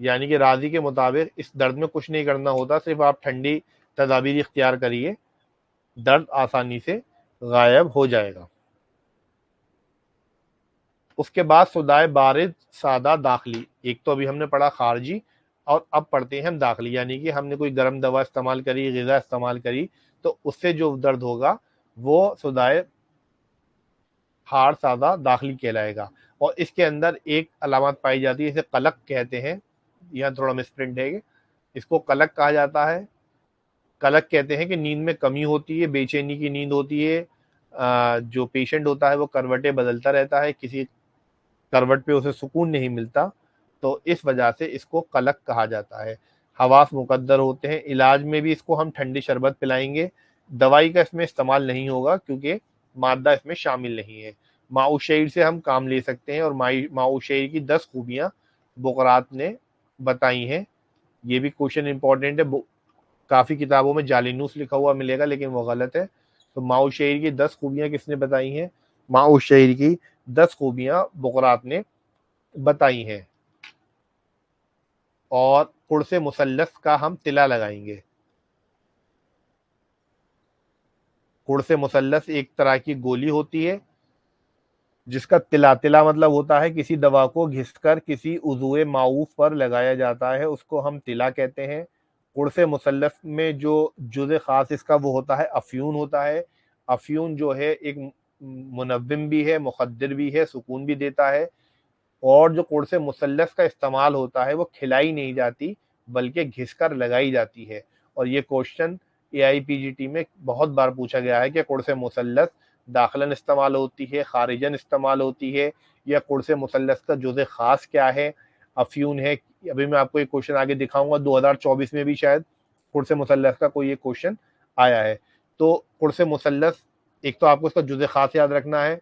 यानी कि राजी के मुताबिक इस दर्द में कुछ नहीं करना होता, सिर्फ आप ठंडी तदाबीर इख्तियार करिए, दर्द आसानी से गायब हो जाएगा। उसके बाद सुदाय बारिद सादा दाखिली, एक तो अभी हमने पढ़ा खारजी और अब पढ़ते हैं हम दाखिली, यानी कि हमने कोई गर्म दवा इस्तेमाल करी, ग़िज़ा इस्तेमाल करी, तो उससे जो दर्द होगा वो सुदाय हार सादा दाखिली कहलाएगा। और इसके अंदर एक अलामत पाई जाती है, इसे कलक कहते हैं, यहाँ थोड़ा मिसप्रिंट है, इसको कलक कहा जाता है। कलक कहते हैं कि नींद में कमी होती है, बेचैनी की नींद होती है, जो पेशेंट होता है वो करवटें बदलता रहता है, किसी करवट पे उसे सुकून नहीं मिलता, तो इस वजह से इसको कलक कहा जाता है। हवास मुकद्दर होते हैं, इलाज में भी इसको हम ठंडी शरबत पिलाएंगे, दवाई का इसमें इस्तेमाल नहीं होगा क्योंकि मादा इसमें शामिल नहीं है। माऊ शहीर से हम काम ले सकते हैं और माऊ शहीर की 10 खूबियाँ बुकरात ने बताई हैं। ये भी क्वेश्चन इंपॉर्टेंट है, काफ़ी किताबों में जालिनूस लिखा हुआ मिलेगा लेकिन वो गलत है। तो माऊ शहीर की 10 खूबियाँ किसने बताई हैं? माऊ शहीर की 10 खूबियाँ बुकरात ने बताई हैं। और कुर्से मुसल्लस का हम तिला लगाएंगे। कुर्से मुसल्लस एक तरह की गोली होती है जिसका तिला, तिला मतलब होता है किसी दवा को घिसकर किसी उज़ुए माऊफ पर लगाया जाता है, उसको हम तिला कहते हैं। कुर्से मुसल्लस में जो जुज़े ख़ास इसका वो होता है अफ्यून होता है। अफ्यून जो है एक मुनव्विम भी है, मुखद्दिर भी है, सुकून भी देता है। और जो कुर्से मुसल्लस का इस्तेमाल होता है वो खिलाई नहीं जाती बल्कि घिसकर लगाई जाती है। और ये क्वेश्चन एआईपीजीटी में बहुत बार पूछा गया है कि कुर्से मुसल्लस दाखिलन इस्तेमाल होती है, खारिजन इस्तेमाल होती है, या कुर्से मुसल्लस का जुज़े ख़ास क्या है, अफ्यून है। अभी मैं आपको एक क्वेश्चन आगे दिखाऊंगा, 2024 में भी शायद कुर्से मुसल्लस का कोई एक क्वेश्चन आया है। तो कुर्से मुसल्लस, एक तो आपको इसका जुज़े ख़ास याद रखना है,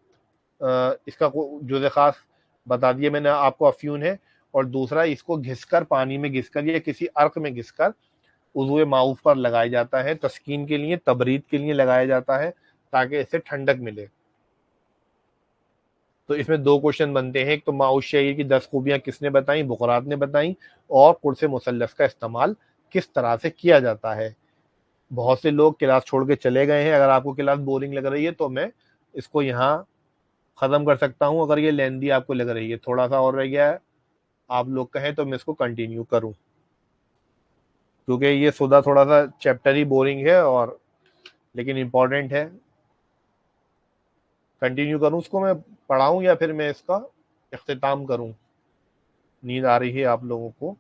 इसका जुज़े ख़ास बता दिए मैंने आपको, अफ्यून है। और दूसरा, इसको घिसकर, पानी में घिसकर या किसी अर्क में घिसकर उज़्वे माऊफ पर लगाया जाता है, तस्कीन के लिए, तबरीद के लिए लगाया जाता है ताकि इससे ठंडक मिले। तो इसमें 2 क्वेश्चन बनते हैं, एक तो माउस शहीर की 10 खूबियाँ किसने बताई? बुकरात ने बताई। और कुर्से मुसल्लस का इस्तेमाल किस तरह से किया जाता है? बहुत से लोग क्लास छोड़ के चले गए हैं, अगर आपको क्लास बोरिंग लग रही है तो मैं इसको यहाँ ख़त्म कर सकता हूँ। अगर ये लेंदी आपको लग रही है, थोड़ा-सा और रह गया है, आप लोग कहें तो मैं इसको कंटिन्यू करूँ, क्योंकि ये सुधा थोड़ा-सा चैप्टर ही बोरिंग है और लेकिन इम्पोर्टेंट है। कंटिन्यू करूँ इसको, मैं पढ़ाऊँ या फिर मैं इसका इख्तिताम करूँ? नींद आ रही है आप लोगों को?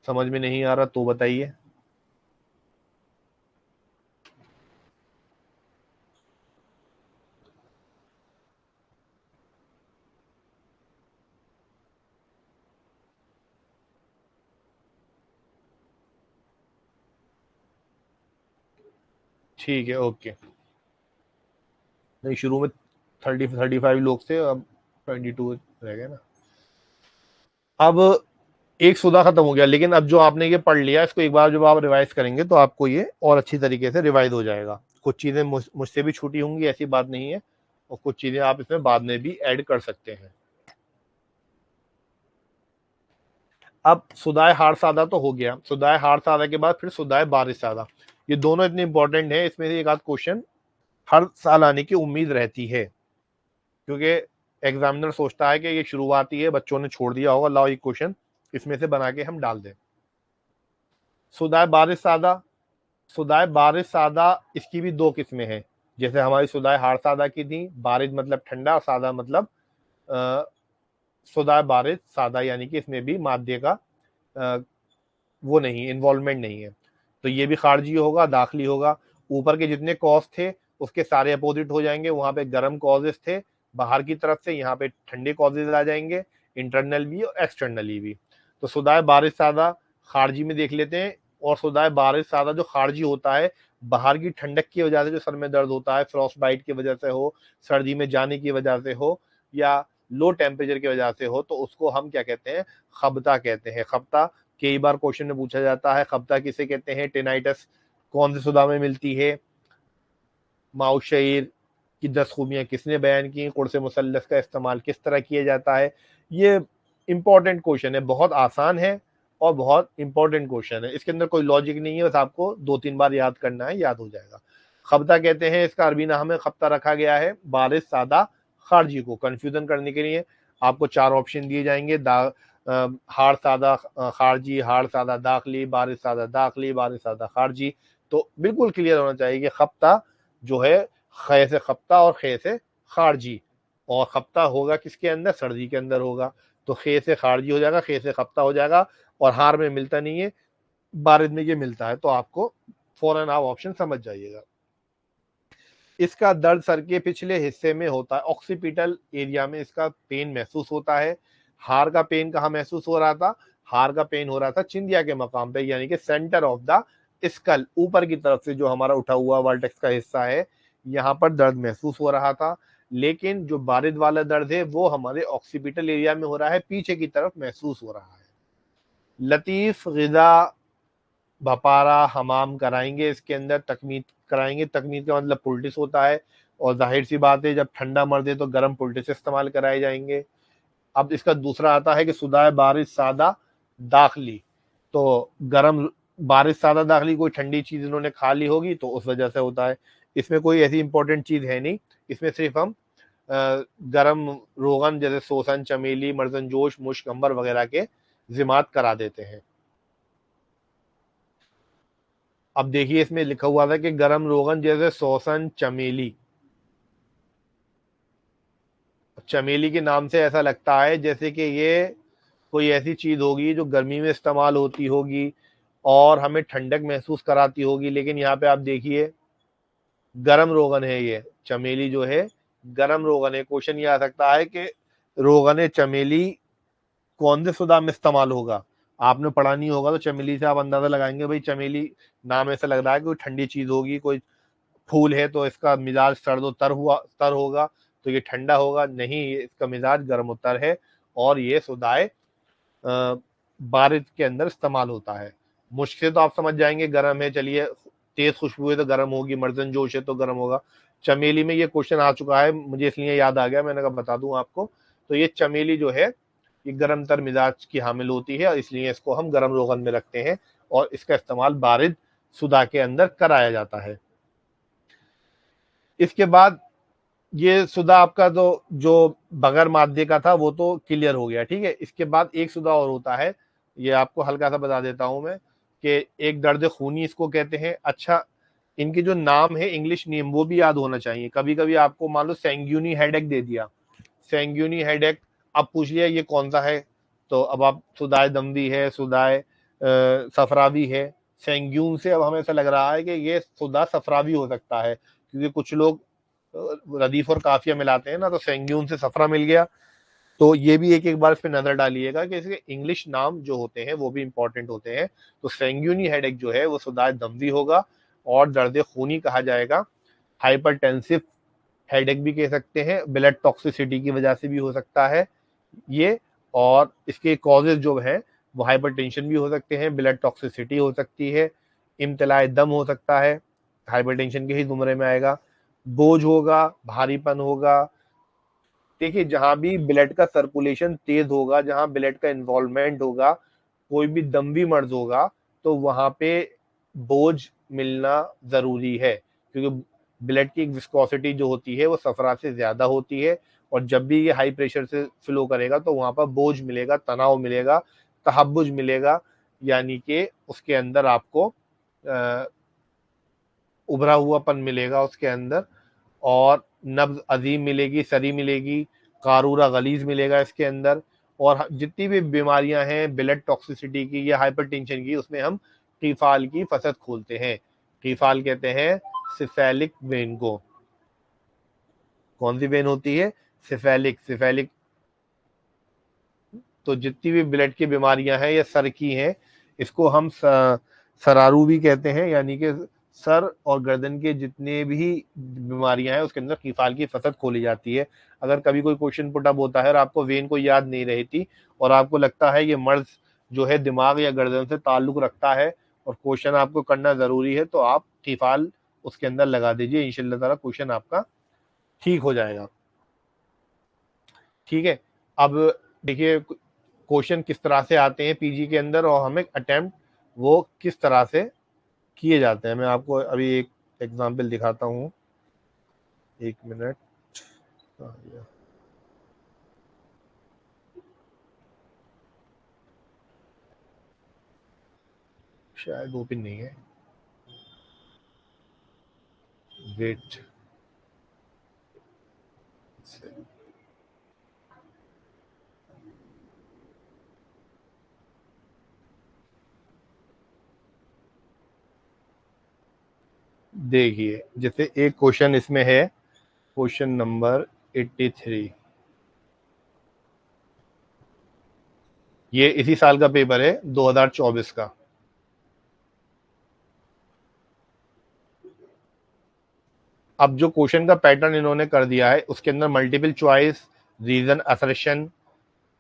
समझ में नहीं आ रहा तो बताइए। ठीक है, ओके। नहीं, शुरू में 35 लोग थे, अब 22 रह गए ना। अब एक सुधा खत्म हो गया, लेकिन अब जो आपने ये पढ़ लिया इसको एक बार जब आप रिवाइज करेंगे तो आपको ये और अच्छी तरीके से रिवाइज हो जाएगा। कुछ चीज़ें मुझसे भी छूटी होंगी, ऐसी बात नहीं है, और कुछ चीज़ें आप इसमें बाद में भी ऐड कर सकते हैं। अब सुदाय हार सादा तो हो गया, सुदाय हार सादा के बाद फिर सुदाय बारिश सादा। ये दोनों इतने इंपॉर्टेंट है, इसमें से एक आध क्वेश्चन हर साल आने की उम्मीद रहती है, क्योंकि एग्जामिनर सोचता है कि ये शुरुआती है, बच्चों ने छोड़ दिया होगा, लाओ एक क्वेश्चन इसमें से बना के हम डाल दें। सुदाय बारिश सादा, सुदाय बारिश सादा इसकी भी 2 किस्में हैं। जैसे हमारी सुदाय हार सादा की थी, बारिश मतलब ठंडा, सादा मतलब सुदाय बारिश सादा, यानी कि इसमें भी मादे का वो नहीं, इन्वॉल्वमेंट नहीं है। तो ये भी खारजी होगा, दाखिली होगा। ऊपर के जितने कॉज थे उसके सारे अपोजिट हो जाएंगे, वहां पे गर्म कॉजेस थे बाहर की तरफ से, यहाँ पे ठंडे कॉजेज आ जाएंगे, इंटरनल भी और एक्सटर्नली भी। तो सुदाय बारिश सादा खारजी में देख लेते हैं। और सुदाय बारिश सादा जो खारजी होता है, बाहर की ठंडक की वजह से जो सर में दर्द होता है, फ्रॉस्ट बाइट की वजह से हो, सर्दी में जाने की वजह से हो, या लो टेम्परेचर की वजह से हो, तो उसको हम क्या कहते हैं? खबता कहते हैं। खबता कई बार क्वेश्चन में पूछा जाता है, खबता किसे कहते हैं? टेनाइटस कौन से सुदा में मिलती है? माउस शहीर की 10 खूबियां किसने बयान की? कुर्से मुसल्लस का इस्तेमाल किस तरह किया जाता है? ये इंपॉर्टेंट क्वेश्चन है, बहुत आसान है और बहुत इंपॉर्टेंट क्वेश्चन है। इसके अंदर कोई लॉजिक नहीं है, बस आपको 2-3 बार याद करना है, याद हो जाएगा। खबता कहते हैं, इसका अरबी नाम है, खबता रखा गया है बारिश सादा खारजी को। कंफ्यूजन करने के लिए आपको 4 ऑप्शन दिए जाएंगे, हार सादा खारजी, हार सादा दाखिली, बारिश सादा दाखिली, बारिश सादा खारजी। तो बिल्कुल क्लियर होना चाहिए कि खप्ता जो है खे से खप्ता और खे से खारजी, और खप्ता होगा किसके अंदर, सर्दी के अंदर होगा। तो खे से खारजी हो जाएगा, खे से खप्ता हो जाएगा, और हार में मिलता नहीं है, बारिद में ये मिलता है। तो आपको फौरन आप ऑप्शन समझ जाइएगा। इसका दर्द सर के पिछले हिस्से में होता है, ऑक्सीपिटल एरिया में इसका पेन महसूस होता है। हार का पेन कहाँ महसूस हो रहा था, हार का पेन हो रहा था चिंदिया के मकाम पे, यानी कि सेंटर ऑफ द स्कल, ऊपर की तरफ से जो हमारा उठा हुआ वर्टेक्स का हिस्सा है, यहाँ पर दर्द महसूस हो रहा था। लेकिन जो बारिद वाला दर्द है वो हमारे ऑक्सीपिटल एरिया में हो रहा है, पीछे की तरफ महसूस हो रहा है। लतीफ ग़िज़ा भपारा हमाम कराएंगे, इसके अंदर तकमीद कराएंगे। तकमीद का मतलब पुल्टिस होता है, और जाहिर सी बात है जब ठंडा मर्द है तो गर्म पुल्टिस इस्तेमाल कराए जाएंगे। अब इसका दूसरा आता है कि सुदाय बारिश सादा दाखिली, तो गर्म बारिश सादा दाखिली, कोई ठंडी चीज इन्होंने खा ली होगी तो उस वजह से होता है। इसमें कोई ऐसी इंपॉर्टेंट चीज है नहीं, इसमें सिर्फ हम गरम रोगन जैसे सोसन, चमेली, मर्जन जोश, मुश्क, अंबर वगैरह के जिमात करा देते हैं। अब देखिए इसमें लिखा हुआ था कि गरम रोगन जैसे सोसन, चमेली। चमेली के नाम से ऐसा लगता है जैसे कि ये कोई ऐसी चीज होगी जो गर्मी में इस्तेमाल होती होगी और हमें ठंडक महसूस कराती होगी, लेकिन यहाँ पे आप देखिए गरम रोगन है ये चमेली जो है, गरम रोगन है। क्वेश्चन ये आ सकता है कि रोगन चमेली कौन से सुदा में इस्तेमाल होगा। आपने पढ़ा नहीं होगा तो चमेली से आप अंदाजा लगाएंगे, भाई चमेली नाम ऐसा लग रहा है कोई ठंडी चीज होगी, कोई फूल है तो इसका मिजाज सर्द तर होगा, तो ये ठंडा होगा। नहीं, इसका मिजाज गर्म तर है, और ये सुदाय बारिद के अंदर इस्तेमाल होता है। मुश्किल तो आप समझ जाएंगे गर्म है, चलिए तेज खुशबू है तो गर्म होगी, मर्जन जोश है तो गर्म होगा। चमेली में ये क्वेश्चन आ चुका है, मुझे इसलिए याद आ गया, मैंने कहा बता दूं आपको। तो ये चमेली जो है ये गर्म तर मिजाज की हामिल होती है, और इसलिए इसको हम गर्म रोगन में रखते हैं, और इसका इस्तेमाल बारिद सुदा के अंदर कराया जाता है। इसके बाद ये सुदा आपका तो जो बगैर मादे का था वो तो क्लियर हो गया, ठीक है। इसके बाद एक सुदा और होता है, ये आपको हल्का सा बता देता हूं मैं, कि एक दर्द खूनी इसको कहते हैं। अच्छा, इनके जो नाम है इंग्लिश नेम वो भी याद होना चाहिए। कभी कभी आपको मान लो सेंग्यूनी हेडेक दे दिया, सेंग्यूनी हेडेक, अब पूछ लिया ये कौन सा है, तो अब आप सुदाय दमवी है, सुदाय सफरावी है। सेंग्यून से अब हमें ऐसा लग रहा है कि ये सुदा सफरावी हो सकता है, क्योंकि कुछ लोग रदीफ और काफिया मिलाते हैं ना, तो सेंग्यून से सफरा मिल गया। तो ये भी एक एक बार इस पे नजर डालिएगा कि इसके इंग्लिश नाम जो होते हैं वो भी इंपॉर्टेंट होते हैं। तो सेंग्यूनी हेडेक जो है वो सुदाय दमवी होगा, और दर्द खूनी कहा जाएगा। हाइपरटेंसिव हेडेक भी कह सकते हैं, ब्लड टॉक्सिसिटी की वजह से भी हो सकता है ये। और इसके कॉजेज जो है वो हाइपरटेंशन भी हो सकते हैं, ब्लड टॉक्सिसिटी हो सकती है, इम्तलाए दम हो सकता है, हाइपरटेंशन के ही जुमरे में आएगा। बोझ होगा, भारीपन होगा। देखिए जहां भी ब्लड का सर्कुलेशन तेज होगा, जहां ब्लड का इन्वॉल्वमेंट होगा, कोई भी दमवी मर्ज होगा, तो वहां पे बोझ मिलना जरूरी है, क्योंकि ब्लड की विस्कोसिटी जो होती है वो सफरा से ज्यादा होती है, और जब भी ये हाई प्रेशर से फ्लो करेगा तो वहां पर बोझ मिलेगा, तनाव मिलेगा, तहब्बुज मिलेगा, यानी कि उसके अंदर आपको उभरा हुआपन मिलेगा उसके अंदर, और नब्ज अजीम मिलेगी, सरी मिलेगी, कारूरा गलीज मिलेगा इसके अंदर। और जितनी भी बीमारियां हैं ब्लड टॉक्सिसिटी की या हाइपरटेंशन की, उसमें हम टीफाल की फसद खोलते हैं। टीफाल कहते हैं सिफेलिक वेन को। कौन सी वेन होती है, सिफेलिक। सिफेलिक तो जितनी भी ब्लड की बीमारियां हैं या सर की हैं, इसको हम सरारू भी कहते हैं, यानी कि सर और गर्दन के जितने भी बीमारियां हैं उसके अंदर कीफाल की फसद खोली जाती है। अगर कभी कोई क्वेश्चन पुटअप होता है और आपको वेन को याद नहीं रहती, और आपको लगता है ये मर्ज जो है दिमाग या गर्दन से ताल्लुक रखता है और क्वेश्चन आपको करना जरूरी है, तो आप कीफाल उसके अंदर लगा दीजिए, इंशाल्लाह ताला क्वेश्चन आपका ठीक हो जाएगा। ठीक है। अब देखिए क्वेश्चन किस तरह से आते हैं पीजी के अंदर, और हमें अटेम्प्ट वो किस तरह से किए जाते हैं। मैं आपको अभी एक एग्जांपल दिखाता हूँ, एक मिनट। शायद ओपन नहीं है, वेट। देखिए जैसे एक क्वेश्चन इसमें है, क्वेश्चन नंबर 83, ये इसी साल का पेपर है, 2024 का। अब जो क्वेश्चन का पैटर्न इन्होंने कर दिया है उसके अंदर मल्टीपल चॉइस, रीजन असर्शन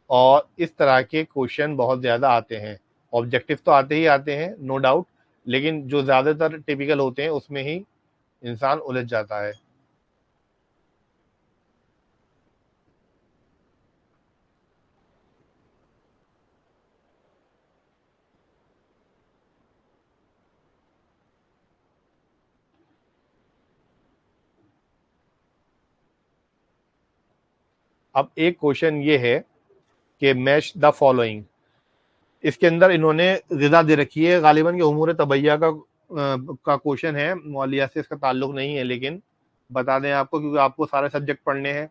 और इस तरह के क्वेश्चन बहुत ज्यादा आते हैं। ऑब्जेक्टिव तो आते ही आते हैं नो डाउट, लेकिन जो ज्यादातर टिपिकल होते हैं उसमें ही इंसान उलझ जाता है। अब एक क्वेश्चन ये है कि मैच द फॉलोइंग, इसके अंदर इन्होंने गिज़ा दे रखी है, गालिबन के उमूर तबैया का क्वेश्चन है, मौलिया से इसका ताल्लुक नहीं है, लेकिन बता दें आपको क्योंकि आपको सारे सब्जेक्ट पढ़ने हैं।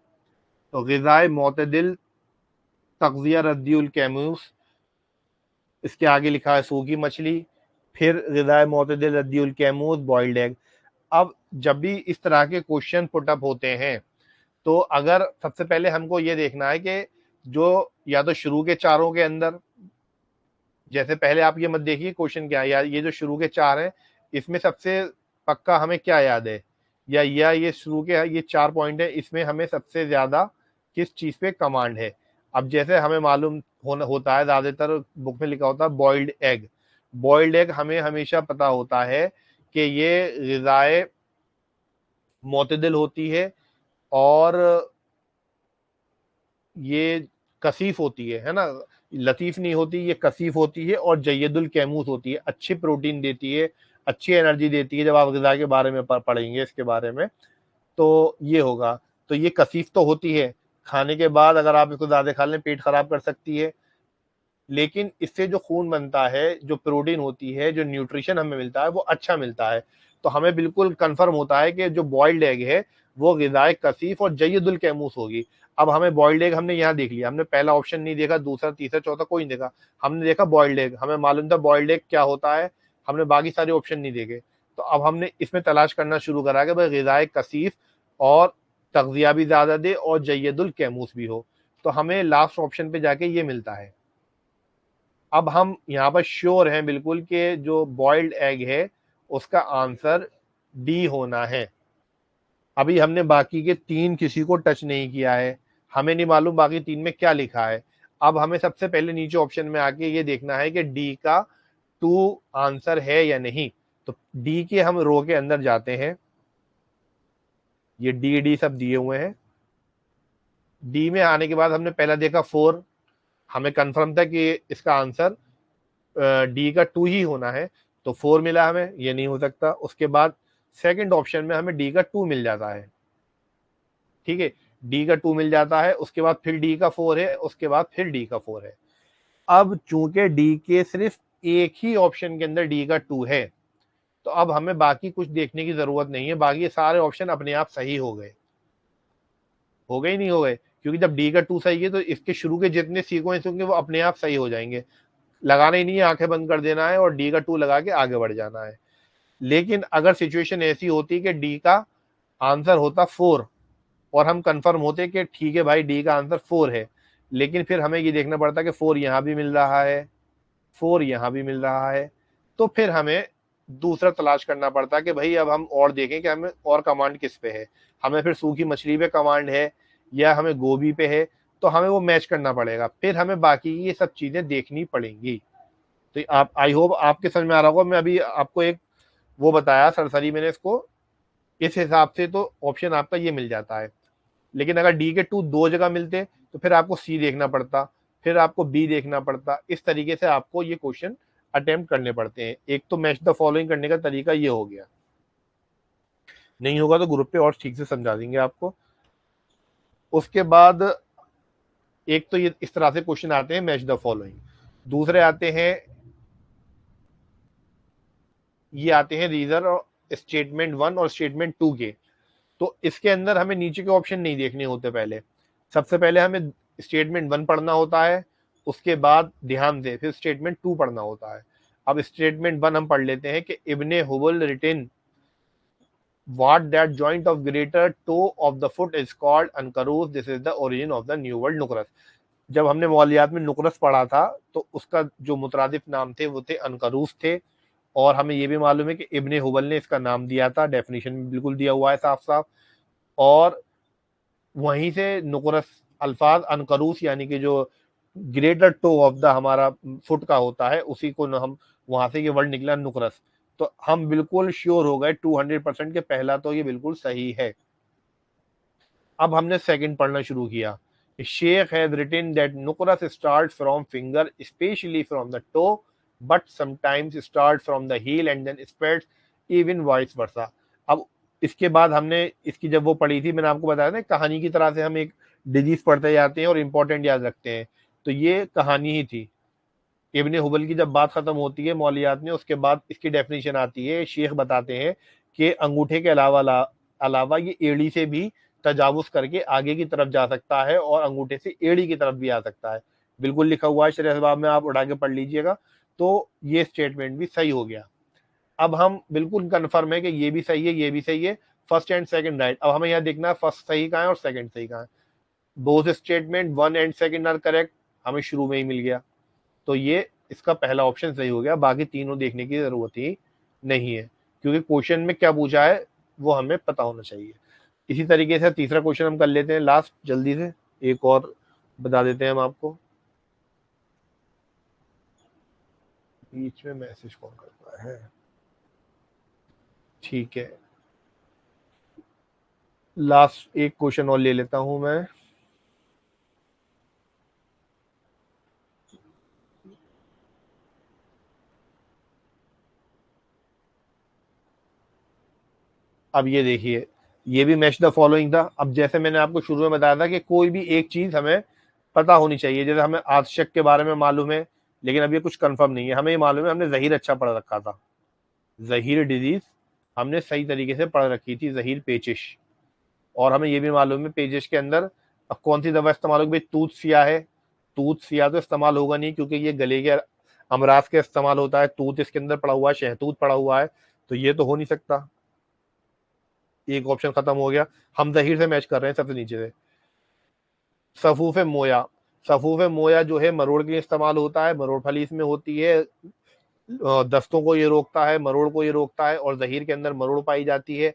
तो गिज़ाए मोतदिल तग़ज़िया रद्दीउल कैमूस, इसके आगे लिखा है सूखी मछली, फिर गिज़ाए मोतदिल रद्दीउल कैमूस बॉइल्ड एग। अब जब भी इस तरह के क्वेश्चन पुटअप होते हैं तो अगर सबसे पहले हमको ये देखना है कि जो या तो शुरू के चारों के अंदर, जैसे पहले आप ये मत देखिए क्वेश्चन क्या है, या ये जो शुरू के चार हैं इसमें सबसे पक्का हमें क्या याद है, या ये शुरू के ये 4 पॉइंट है इसमें हमें सबसे ज्यादा किस चीज पे कमांड है। अब जैसे हमें मालूम होता है, ज्यादातर बुक में लिखा होता है बॉइल्ड एग। बॉइल्ड एग हमें हमेशा पता होता है कि ये गिज़ाए मोतदिल होती है और ये कसीफ होती है ना, लतीफ नहीं होती, ये कसीफ होती है और जय्यदुल कैमूस होती है, अच्छी प्रोटीन देती है, अच्छी एनर्जी देती है। जब आप ग़िज़ा के बारे में पढ़ेंगे इसके बारे में तो ये होगा। तो ये कसीफ तो होती है, खाने के बाद अगर आप इसको ज़्यादा खा लें पेट खराब कर सकती है, लेकिन इससे जो खून बनता है, जो प्रोटीन होती है, जो न्यूट्रिशन हमें मिलता है वो अच्छा मिलता है। तो हमें बिल्कुल कंफर्म होता है कि जो बॉइल्ड एग है वो ग़िज़ाए कसीफ और जय्यदुल कैमूस होगी। अब हमें बॉइल्ड एग हमने यहाँ देख लिया, हमने पहला ऑप्शन नहीं देखा, दूसरा तीसरा चौथा कोई नहीं देखा, हमने देखा बॉइल्ड एग, हमें मालूम था बॉइल्ड एग क्या होता है, हमने बाकी सारे ऑप्शन नहीं देखे। तो अब हमने इसमें तलाश करना शुरू करा कि भाई ग़िज़ाए कसीफ और तग़ज़िया भी ज़्यादा दे और जय्यदुल कैमूस भी हो। तो हमें लास्ट ऑप्शन पे जाके ये मिलता है। अब हम यहाँ पर श्योर हैं बिल्कुल कि जो बॉइल्ड एग है उसका आंसर डी होना है। अभी हमने बाकी के 3 किसी को टच नहीं किया है, हमें नहीं मालूम बाकी 3 में क्या लिखा है। अब हमें सबसे पहले नीचे ऑप्शन में आके ये देखना है कि डी का 2 आंसर है या नहीं। तो डी के हम रो के अंदर जाते हैं, ये डी डी सब दिए हुए हैं। डी में आने के बाद हमने पहला देखा 4, हमें कंफर्म था कि इसका आंसर डी का 2 ही होना है, तो 4 मिला हमें, ये नहीं हो सकता। उसके बाद सेकंड ऑप्शन में हमें डी का 2 मिल जाता है, ठीक है, डी का 2 मिल जाता है, उसके बाद फिर डी का 4 है, उसके बाद फिर डी का 4 है। अब चूंकि डी के सिर्फ एक ही ऑप्शन के अंदर डी का 2 है, तो अब हमें बाकी कुछ देखने की जरूरत नहीं है, बाकी सारे ऑप्शन अपने आप सही हो गए। हो गए ही नहीं हो गए, क्योंकि जब डी का 2 सही है तो इसके शुरू के जितने सीक्वेंस होंगे वो अपने आप सही हो जाएंगे, लगाना ही नहीं है, आंखें बंद कर देना है और डी का 2 लगा के आगे बढ़ जाना है। लेकिन अगर सिचुएशन ऐसी होती कि डी का आंसर होता 4 और हम कंफर्म होते कि ठीक है भाई डी का आंसर 4 है, लेकिन फिर हमें ये देखना पड़ता कि 4 यहां भी मिल रहा है, 4 यहां भी मिल रहा है, तो फिर हमें दूसरा तलाश करना पड़ता कि भाई अब हम और देखें कि हमें और कमांड किस पे है, हमें फिर सूखी मछली पे कमांड है या हमें गोभी पे है, तो हमें वो मैच करना पड़ेगा, फिर हमें बाकी ये सब चीजें देखनी पड़ेंगी। तो आप आई होप आपके समझ में आ रहा होगा, मैं अभी आपको एक वो बताया सरसरी मैंने इसको, इस हिसाब से तो ऑप्शन आपका ये मिल जाता है। लेकिन अगर डी के 2 दो जगह मिलते तो फिर आपको सी देखना पड़ता, फिर आपको बी देखना पड़ता, इस तरीके से आपको ये क्वेश्चन अटेम्प्ट करने पड़ते हैं। एक तो मैच द फॉलोइंग करने का तरीका ये हो गया, नहीं होगा तो ग्रुप पे और ठीक से समझा देंगे आपको। उसके बाद एक तो ये इस तरह से क्वेश्चन आते हैं मैच द फॉलोइंग, दूसरे आते हैं ये आते हैं रीजन और स्टेटमेंट 1 और स्टेटमेंट 2 के। तो इसके अंदर हमें नीचे के ऑप्शन नहीं देखने होते, पहले सबसे पहले हमें स्टेटमेंट 1 पढ़ना होता है, उसके बाद ध्यान से फिर स्टेटमेंट 2 पढ़ना होता है। अब स्टेटमेंट 1 हम पढ़ लेते हैं कि Ibn Hubal written what that joint of greater toe of the foot is called ankarus, this is the origin of the new word नुकरस। जब हमने मौलियात में नुकरस पढ़ा था तो उसका जो मुतरादिफ नाम थे वो थे अनकरूस थे, और हमें ये भी मालूम है कि इब्ने हुबल ने इसका नाम दिया था, डेफिनेशन में बिल्कुल दिया हुआ है साफ साफ। और वहीं से नुकरस अल्फाज अनकरूस यानी कि जो ग्रेटर टो ऑफ द हमारा फुट का होता है उसी को हम वहां से ये वर्ड निकला नुकरस। तो हम बिल्कुल श्योर हो गए 200% के पहला तो ये बिल्कुल सही है। अब हमने सेकंड पढ़ना शुरू किया। शेख हैज रिटन दैट नुकरस start from finger specially from the toe but sometimes start from the heel and then spreads even vice versa. अब इसके बाद हमने इसकी जब वो पढ़ी थी मैंने आपको बताया था कहानी की तरह से हम एक डिजीज पढ़ते जाते हैं और इंपॉर्टेंट याद रखते हैं, तो ये कहानी ही थी। इब्ने हुबल की जब बात खत्म होती है मौलियात में उसके बाद इसकी डेफिनेशन आती है। शेख बताते हैं कि अंगूठे के अलावा ये एड़ी से भी तजावुज करके आगे की तरफ जा सकता है और अंगूठे से एड़ी की तरफ भी आ सकता है। बिल्कुल लिखा हुआ है शरह सबाब में, आप उठा के पढ़ लीजिएगा। तो ये स्टेटमेंट भी सही हो गया। अब हम बिल्कुल कंफर्म है कि ये भी सही है ये भी सही है, फर्स्ट एंड सेकंड राइट। अब हमें यहाँ देखना है फर्स्ट सही कहाँ है और सेकंड सही कहाँ है। Both statement 1 and second are correct, हमें शुरू में ही मिल गया, तो ये इसका पहला ऑप्शन सही हो गया। बाकी तीनों देखने की जरूरत ही नहीं है क्योंकि क्वेश्चन में क्या पूछा है वो हमें पता होना चाहिए। इसी तरीके से तीसरा क्वेश्चन हम कर लेते हैं लास्ट, जल्दी से एक और बता देते हैं हम आपको। बीच में मैसेज कौन करता है, ठीक है लास्ट एक क्वेश्चन और ले लेता हूं मैं। अब ये देखिए ये भी मैच द फॉलोइंग था। अब जैसे मैंने आपको शुरू में बताया था कि कोई भी एक चीज हमें पता होनी चाहिए, जैसे हमें आतशक के बारे में मालूम है लेकिन अब ये कुछ कंफर्म नहीं है, हमें ये मालूम है हमने जहीर अच्छा पढ़ रखा था, जहीर डिजीज हमने सही तरीके से पढ़ रखी थी, जहीर पेचिश। और हमें ये भी मालूम है पेचिश के अंदर अब कौन सी दवा इस्तेमाल होगी, तूत सिया है, तूत सिया तो इस्तेमाल होगा नहीं क्योंकि ये गले के अमराज के इस्तेमाल होता है, तूत इसके अंदर पड़ा हुआ है, शहतूत पड़ा हुआ है, तो ये तो हो नहीं सकता। एक ऑप्शन खत्म हो गया, हम जहीर से मैच कर रहे हैं सबसे नीचे से। सफूफ मोया, सफूफ मोया जो है मरोड़ के लिए इस्तेमाल होता है, मरोड़ फली इसमें होती है, दस्तों को ये रोकता है, मरोड़ को ये रोकता है और जहीर के अंदर मरोड़ पाई जाती है।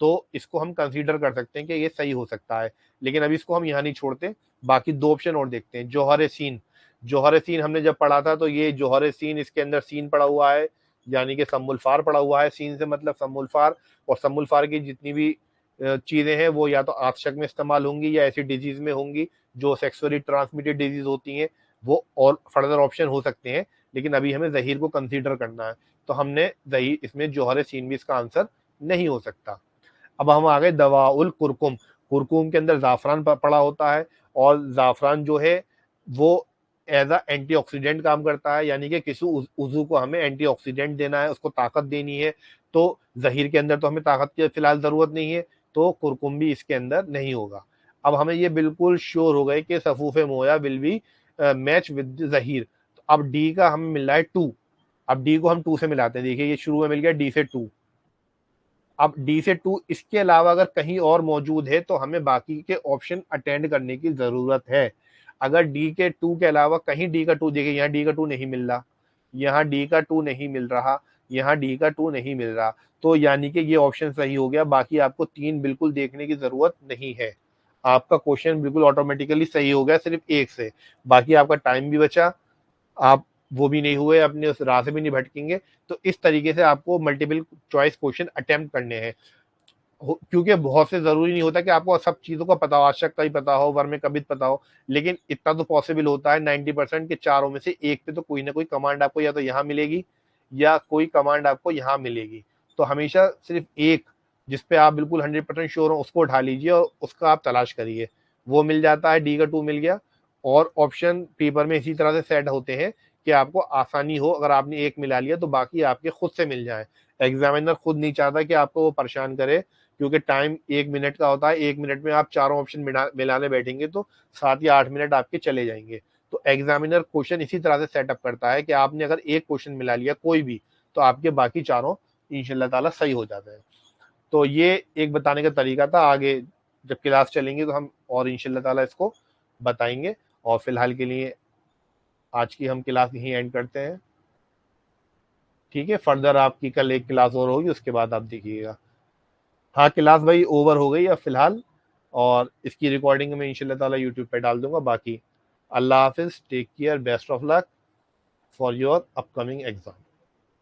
तो इसको हम कंसीडर कर सकते हैं कि ये सही हो सकता है, लेकिन अभी इसको हम यहाँ नहीं छोड़ते, बाकी दो ऑप्शन और देखते हैं। जौहर सीन, जौहर सीन हमने जब पढ़ा था तो ये जौहर सीन इसके अंदर सीन पड़ा हुआ है यानी कि सम्मुलफार पड़ा हुआ है, सीन से मतलब सम्मुलफार, और सम्मुलफार की जितनी भी चीजें हैं वो या तो आतशक में इस्तेमाल होंगी या ऐसी डिजीज में होंगी जो सेक्सुअली ट्रांसमिटेड डिजीज होती हैं, वो और फर्दर ऑप्शन हो सकते हैं, लेकिन अभी हमें जहीर को कंसीडर करना है। तो हमने जहीर इसमें जौहर सीन भी इसका आंसर नहीं हो सकता। अब हम आ गए दवाउल कुरकुम, कुरकुम के अंदर जाफरान पड़ा होता है और जाफरान जो है वो एज अ एंटीऑक्सीडेंट काम करता है, यानी कि किसी उजू को हमें एंटीऑक्सीडेंट देना है, उसको ताकत देनी है। तो जहीर के अंदर तो हमें ताकत की फिलहाल जरूरत नहीं है, तो कुरकुम भी इसके अंदर नहीं होगा। अब हमें ये बिल्कुल श्योर हो गए कि सफूफ मोया विल बी मैच विद जहीर। तो अब डी का हमें मिल रहा है 2, अब डी को हम 2 से मिलाते हैं, देखिए ये शुरू में मिल गया डी से 2। अब डी से 2 इसके अलावा अगर कहीं और मौजूद है तो हमें बाकी के ऑप्शन अटेंड करने की जरूरत है। अगर डी के 2 के अलावा कहीं डी का 2, देखिए यहाँ डी का 2 नहीं मिल रहा, यहाँ डी का 2 नहीं मिल रहा, यहाँ डी का 2 नहीं मिल रहा, तो यानी कि ये ऑप्शन सही हो गया। बाकी आपको 3 बिल्कुल देखने की जरूरत नहीं है, आपका क्वेश्चन बिल्कुल ऑटोमेटिकली सही हो गया सिर्फ एक से। बाकी आपका टाइम भी बचा, आप वो भी नहीं हुए, अपने उस राह से भी नहीं भटकेंगे। तो इस तरीके से आपको मल्टीपल चॉइस क्वेश्चन अटेम्प्ट करने हैं, क्योंकि बहुत से जरूरी नहीं होता कि आपको सब चीजों का पता हो, आवश्यक का ही पता हो, वर्म में कभी पता हो, लेकिन इतना तो पॉसिबल होता है 90% के चारों में से एक पे तो कोई ना कोई कमांड आपको या तो यहाँ मिलेगी या कोई कमांड आपको यहाँ मिलेगी। तो हमेशा सिर्फ एक जिसपे आप बिल्कुल 100% श्योर हो उसको उठा लीजिए और उसका आप तलाश करिए, वो मिल जाता है, डी का 2 मिल गया। और ऑप्शन पेपर में इसी तरह से सेट होते हैं कि आपको आसानी हो, अगर आपने एक मिला लिया तो बाकी आपके खुद से मिल जाए। एग्जामिनर खुद नहीं चाहता कि आपको वो परेशान करे, क्योंकि टाइम 1 मिनट का होता है। 1 मिनट में आप चारों ऑप्शन मिलाने बैठेंगे तो 7 या 8 मिनट आपके चले जाएंगे। तो एग्जामिनर क्वेश्चन इसी तरह से सेटअप करता है कि आपने अगर एक क्वेश्चन मिला लिया कोई भी, तो आपके बाकी चारों इंशाल्लाह ताला सही हो जाते हैं। तो ये एक बताने का तरीका था। आगे जब क्लास चलेंगी तो हम और इंशाल्लाह ताला इसको बताएंगे। और फिलहाल के लिए आज की हम क्लास यहीं एंड करते हैं। ठीक है, फर्दर आपकी कल एक क्लास और होगी, उसके बाद आप देखिएगा। हाँ, क्लास भाई ओवर हो गई अब फिलहाल, और इसकी रिकॉर्डिंग मैं इंशाल्लाह ताला यूट्यूब पे डाल दूंगा। बाकी अल्लाह हाफिज, take care, best of luck for your upcoming exam.